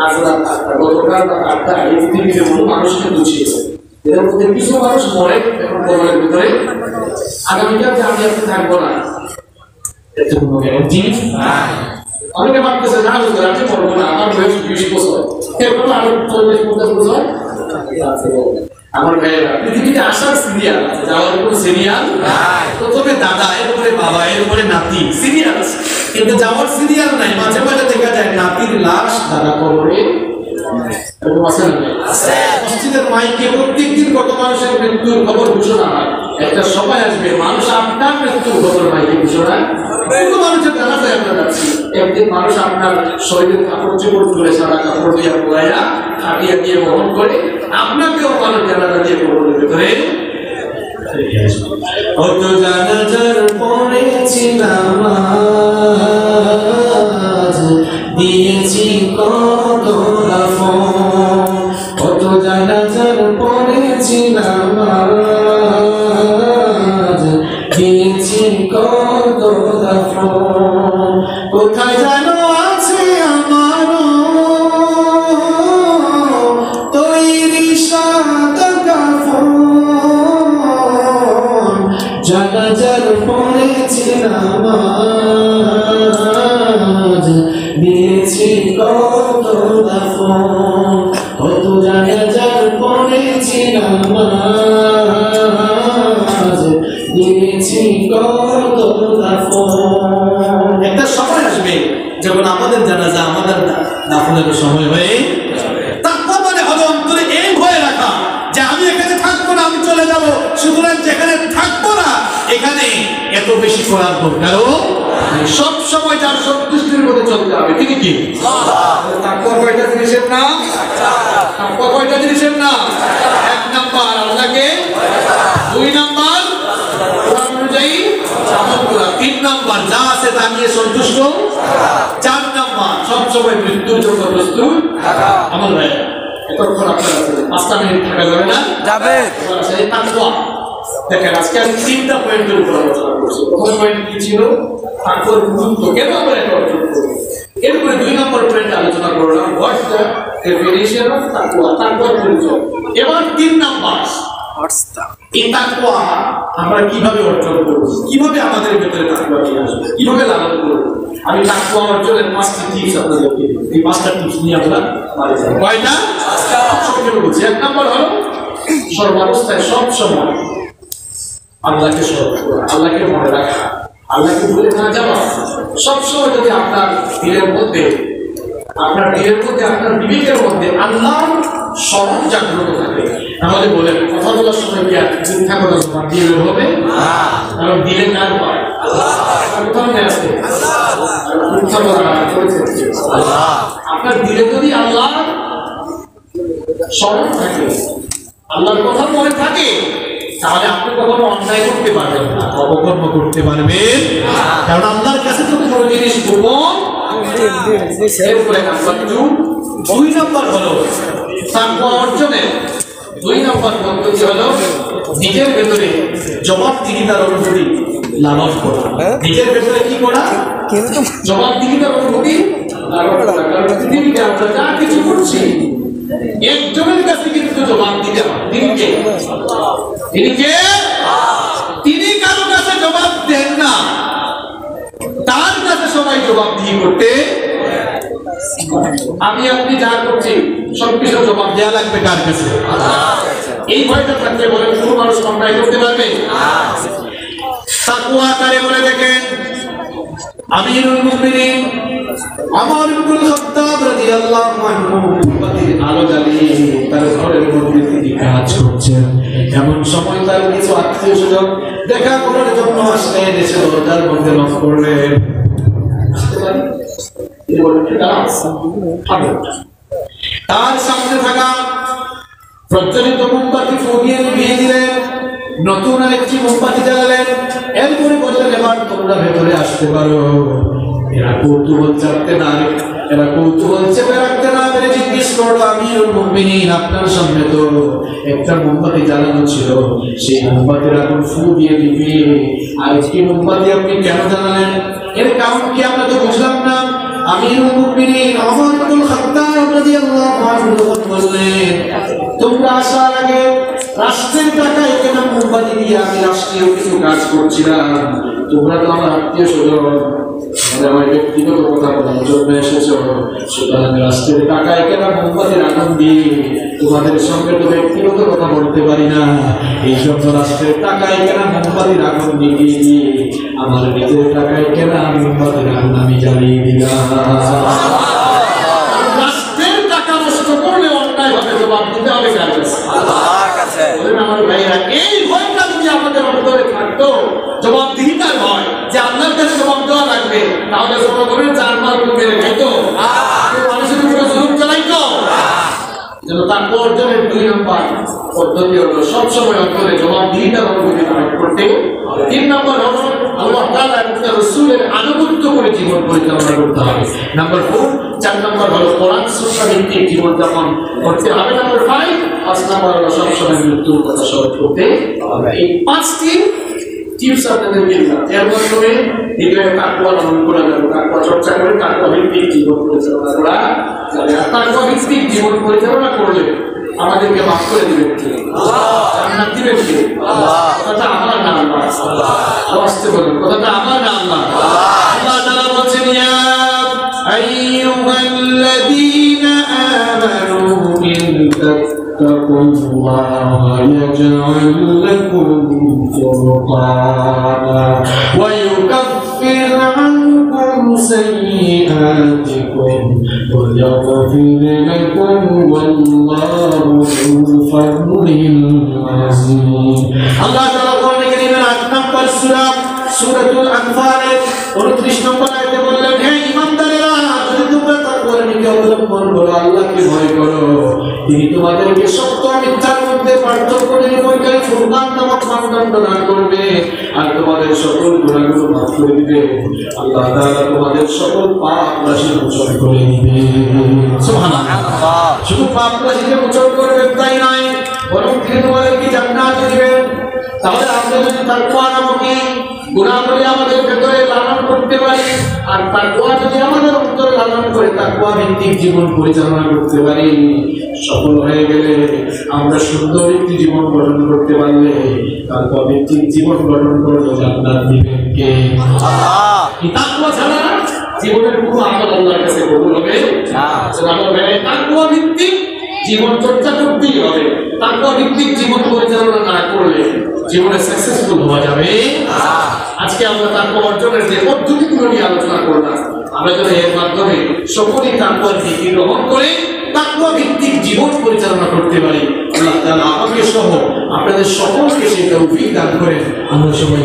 আজ রাত 8টা গতকাল রাত 8টা এই পৃথিবীতে কোনো মানুষকে বুঝিয়েছে এর মধ্যে কিছু মানুষ মরে এখন কবরের ভেতরে আগামীকাল যে আমি আপনি থাকবো না এটা কোনো গ্যারান্টি অনেকে ভাবতেছে না আমি পড়বো না আমার বয়স 20 বছর এরপর আরো 40-50 বছর আমার ভাইয়েরা পৃথিবীতে আসার সিরিয়াল আছে যাওয়ার কোনো সিরিয়াল নাই প্রথমে দাদা এরপরে বাবা এরপরে নাতি সিরিয়াল আছে কিন্তু যাওয়ার সিরিয়াল নাই মাঝে মাঝে দেখা যায় নাতির লাশ দাদা কবরে মসজিদের মাইকে প্রত্যেকদিন কত মানুষের মৃত্যুর খবর ঘোষণা হয় একটা সময় আসবে মানুষ আপনার মৃত্যুর খবর মাইকে ঘোষণা কত মানুষের জানা যায় আমরা যাচ্ছি একদিন মানুষ আপনার শরীরের কাপড় চোপড় তুলে সারা কাপড় দিয়ে পোড়াইয়া খাটিয়া দিয়ে বহন করে আপনাকেও মানুষ জানাজা দিয়ে কবরের ভেতরে কত জানাজার পড়েছি নামাজ দিয়েছি কত দাফন কত জানাজার পড়েছি নামাজ দিয়েছি কত দাফন কোথায় জানো আছে আমার তৈরি সাদা কাফন জানাজার পড়েছি নামাজ দিয়েছি কত দাফন কত জানাজার পড়েছি নামাজ দিয়েছি কত দাফন একটা সময় আসবে যখন আমাদের জানাজা আমাদের দাফনের সময় হয়ে তাকওয়া মানে হলো অন্তরে এই ভয় রাখা যে আমি এখানে থাকবো না আমি চলে যাব সুতরাং যেখানে থাকবো না এখানে এত বেশি করার দরকারও সব সময় যার সন্তুষ্টির মধ্যে চলতে হবে ঠিক কি তাকওয়া কয়টা জিনিসের নাম তাকওয়া কয়টা জিনিসের নাম এক নাম্বার আল্লাহকে দুই নাম্বার কোরআন অনুযায়ী আমল করা তিন নাম্বার যা আছে তা নিয়ে সন্তুষ্ট চার নাম্বার সব সময় মৃত্যুর জন্য প্রস্তুত আমল হয় এতক্ষণ আপনারা 5 মিনিট থাকা যাবে না যাবে সেই তাকওয়া দেখেন আজকে আমি 3টা পয়েন্টের উপর আলোচনা করছি প্রথম পয়েন্ট কি ছিল তাকওয়ার গুরুত্ব কেন আমরা এটা অর্জন করব এরপরে 2 নম্বর পয়েন্ট আলোচনা করলাম হোয়াটস দ্য ডেফিনিশন অফ তাকওয়া তাকওয়ার পরিচয় এবার 3 নাম্বার এই তাকওয়া আমরা কিভাবে অর্জন করব কিভাবে আমাদের ভিতরে তাকওয়া নিয়ে আসবে কিভাবে লালন করব আমি তাকওয়া অর্জনের 5টি টিপস আপনাদেরকে দেব এই 5টা টিপস নিয়ে আমরা পারি যাব কয়টা 5টা সবগুলো বলছি এক নাম্বার হলো সর্বাবস্থায় সব সময় আল্লাহকে স্মরণ করা আল্লাহকে মনে রাখা আল্লাহকে ভুলে না যাওয়া সব সময় যদি আপনার দিলের মধ্যে আপনার বিবেকের মধ্যে আল্লাহর স্মরণ জাগ্রত থাকে তাহলে বলেন কথা বলার সময় কি আর চিন্তা করার সময় দিলে হবে কারণ দিলে কার পায় আপনার দিলে যদি আল্লাহ স্মরণ থাকে আল্লাহর কথা মনে থাকে তাহলে আপনি কখনো অন্যায় করতে পারবেন না অপকর্ম করতে পারবেন কারণ আল্লাহর কাছে তো কোনো জিনিস গোপন এরপরে নাম্বার 2 নম্বর হলো তাকওয়া অর্জনের 2 নম্বর পদ্ধতি হলো নিজের ভেতরে জবাবদিহিতার অনুভূতি লালন করা নিজের ভেতরে কি করা জবাবদিহিতার অনুভূতি লালন করা কারণ পৃথিবীতে আমরা যা কিছু করছি একজনের কাছে কিন্তু কে? তিনি কে? তিনি কারো কাছে জবাব দেন না, তার কাছে সবাই জবাবদিহি করতে। আমি আপনি যা করছি সবকিছু জবাব দেওয়া লাগবে কার কাছে? এই ভয়টা থাকলে বলেন কোনো মানুষ কম্প্রাই করতে পারবে? তাকওয়া করে বলে দেখেন, আমিরুল মুমিনিন ওমর ইবনে খাত্তাব রাদিয়াল্লাহু আনহু উম্মতের আলো জ্বালিয়ে তার ঘরের মধ্যে তিনি কাজ করছেন। এমন সময় তার কিছু আত্মীয়স্বজন দেখা করার জন্য আসলেন, এসে দরজার মধ্যে নক করলেন। তার সামনে থাকা প্রজ্বলিত মোমবাতি ফুঁকিয়ে নিভিয়ে দিলেন, নতুন আরেকটি মোমবাতি জ্বালালেন। এরপরে বললেন, এবার তোমরা ভেতরে আসতে পারো। এরা কৌতূহল চাপতে না, এরা কৌতূহল চেপে রাখতে না পেরে জিজ্ঞেস করলো, আমিরুল মুমিনিন আপনার সামনে তো একটা মোমবাতি জ্বালানো ছিল, সেই মোমবাতির আগুন ফু দিয়ে দিবি, আর একটি মোমবাতি আপনি কেন জ্বালালেন? এর কারণ কি আমরা তো বুঝলাম না। আমিরুল মুমিনিন ওমর ইবনে খাত্তাব রাদিয়াল্লাহু আনহু বললেন, তোমরা আসার আগে রাষ্ট্রের টাকায় কেনা মোমবাতি দিয়ে আমি রাষ্ট্রীয় কিছু কাজ করছিলাম। তোমরা তো আমার আত্মীয় স্বজন, আমার ব্যক্তিগত কথা বলার জন্য এসেছো, সুতরাং রাষ্ট্রের টাকায় কেনা মোমবাতির আগুন দিয়ে তোমাদের সঙ্গে তো ব্যক্তিগত কথা বলতে পারি না। এই জন্য রাষ্ট্রের টাকায় কেনা মোমবাতির আগুন দিয়ে আমার নিজের টাকায় কেনা মোমবাতির আগুন আমি জ্বালিয়ে দিলাম। রাষ্ট্রের টাকা নষ্ট করলে অন্যায় ভাবে জবাব দিতে হবে কার কাছে? আমার ভাইরা, এই ভয়টা যদি আমাদের অন্তরে থাকতো, জবাবদিহিতার ভয়, যে আল্লাহর কাছে জবাব দেওয়া লাগবে, তাহলে জবাব করে চার মাল মেরে খাইতো, মানুষের উপরে জুলুম চালাইতো। যেন তার অর্জনের 2 নম্বর পদ্ধতি হলো সবসময় অন্তরে জবাবদিহিতার অনুভূতি করতে। 3 নম্বর হলো আল্লাহ তাআলা এবং তার রাসূলের আনুগত্য করে জীবন পরিচালনা করতে হবে। নাম্বার 4 নম্বর হলো কোরআন সুন্নাহ ভিত্তিক জীবন যাপন করতে হবে। নাম্বার 5 নম্বর হলো সবসময় মৃত্যুর কথা স্মরণ করতে হবে। এই 5টি টিপস আপনাদেরকে দিলাম, এর মাধ্যমে নিজের তাকওয়া লালন করা যাবে, তাকওয়া চর্চা করে তাকওয়া ভিত্তিক জীবন পরিচালনা করা যাবে। আর তাকওয়া ভিত্তিক জীবন পরিচালনা করলে আমাদেরকে মাফ করে দিবেন কে? জান্নাত দিবেন কে? কথাটা আমার না আল্লাহ। আওয়াজে বলুন, কথাটা আমার না আল্লাহ। আল্লাহ তাআলা বলেন, ইয়া আইয়ুহাল্লাযীনা আমানু ইন তাত্তাকুল্লাহা ইয়াজআল লাকুম ফুরকানা ওয়া ইউকাফির আনকুম সাইয়্যাতিকুম ওয়া ইয়াগফির লাকুম ওয়াল্লাহু যুল ফাদলিল আযীম। আল্লাহ তাআলা কোরআনে কারীমের 8 নম্বর সূরা সূরাতুল আনফালের 29 নম্বর আয়াতে বললেন, হে ঈমানদারেরা, যদি তোমরা তাকওয়ার নীতি অবলম্বন করো, আল্লাহকে ভয় করো, তিনি তোমাদেরকে সত্য মিথ্যার মধ্যে পার্থক্য নির্ণয়কারী ফুরকান নামক মানদণ্ড দান করবে, আর তোমাদের সকল গুনাহগুলো মাফ করে দিবে। আল্লাহ তাআলা তোমাদের সকল পাপ রাশি মোচন করে দিবে। সুবহানাল্লাহ। শুধু পাপ রাশি মোচন করবে তাই নয়, বরং তিনি তোমাদেরকে জান্নাত দিবেন। তাহলে আমরা যদি তাকওয়া নামক গুণাবলী আমাদের ভেতরে লালন করতে পারি, আর তাকওয়া যদি আমাদের অন্তরে লালন করে তাকওয়া ভিত্তিক জীবন পরিচালনা করতে পারি, সফল হয়ে গেলে আমরা সুন্দর একটি জীবন গঠন করতে পারলে তাকওয়া ভিত্তিক জীবন গঠন করলে জান্নাত দিবেন কে? আল্লাহ। এই তাকওয়া ছাড়া জীবনের কোনো আমল আল্লাহর কাছে কবুল হবে না। তাকওয়া ভিত্তিক জীবন চর্চা করতেই হবে। তাকওয়া ভিত্তিক জীবন পরিচালনা না করলে জীবনে সাকসেসফুল হওয়া যাবে না। আজকে আমরা তাকওয়া অর্জনের যে পদ্ধতিগুলো নিয়ে আলোচনা করলাম, আমরা যেন এর মাধ্যমে সকলেই তাকওয়ার নীতি গ্রহণ করে তাকওয়া ভিত্তিক জীবন পরিচালনা করতে পারি। আল্লাহ তাআলা আমাকে সহ আপনাদের সকলকে সেই তৌফিক দান করেন। আমরা সবাই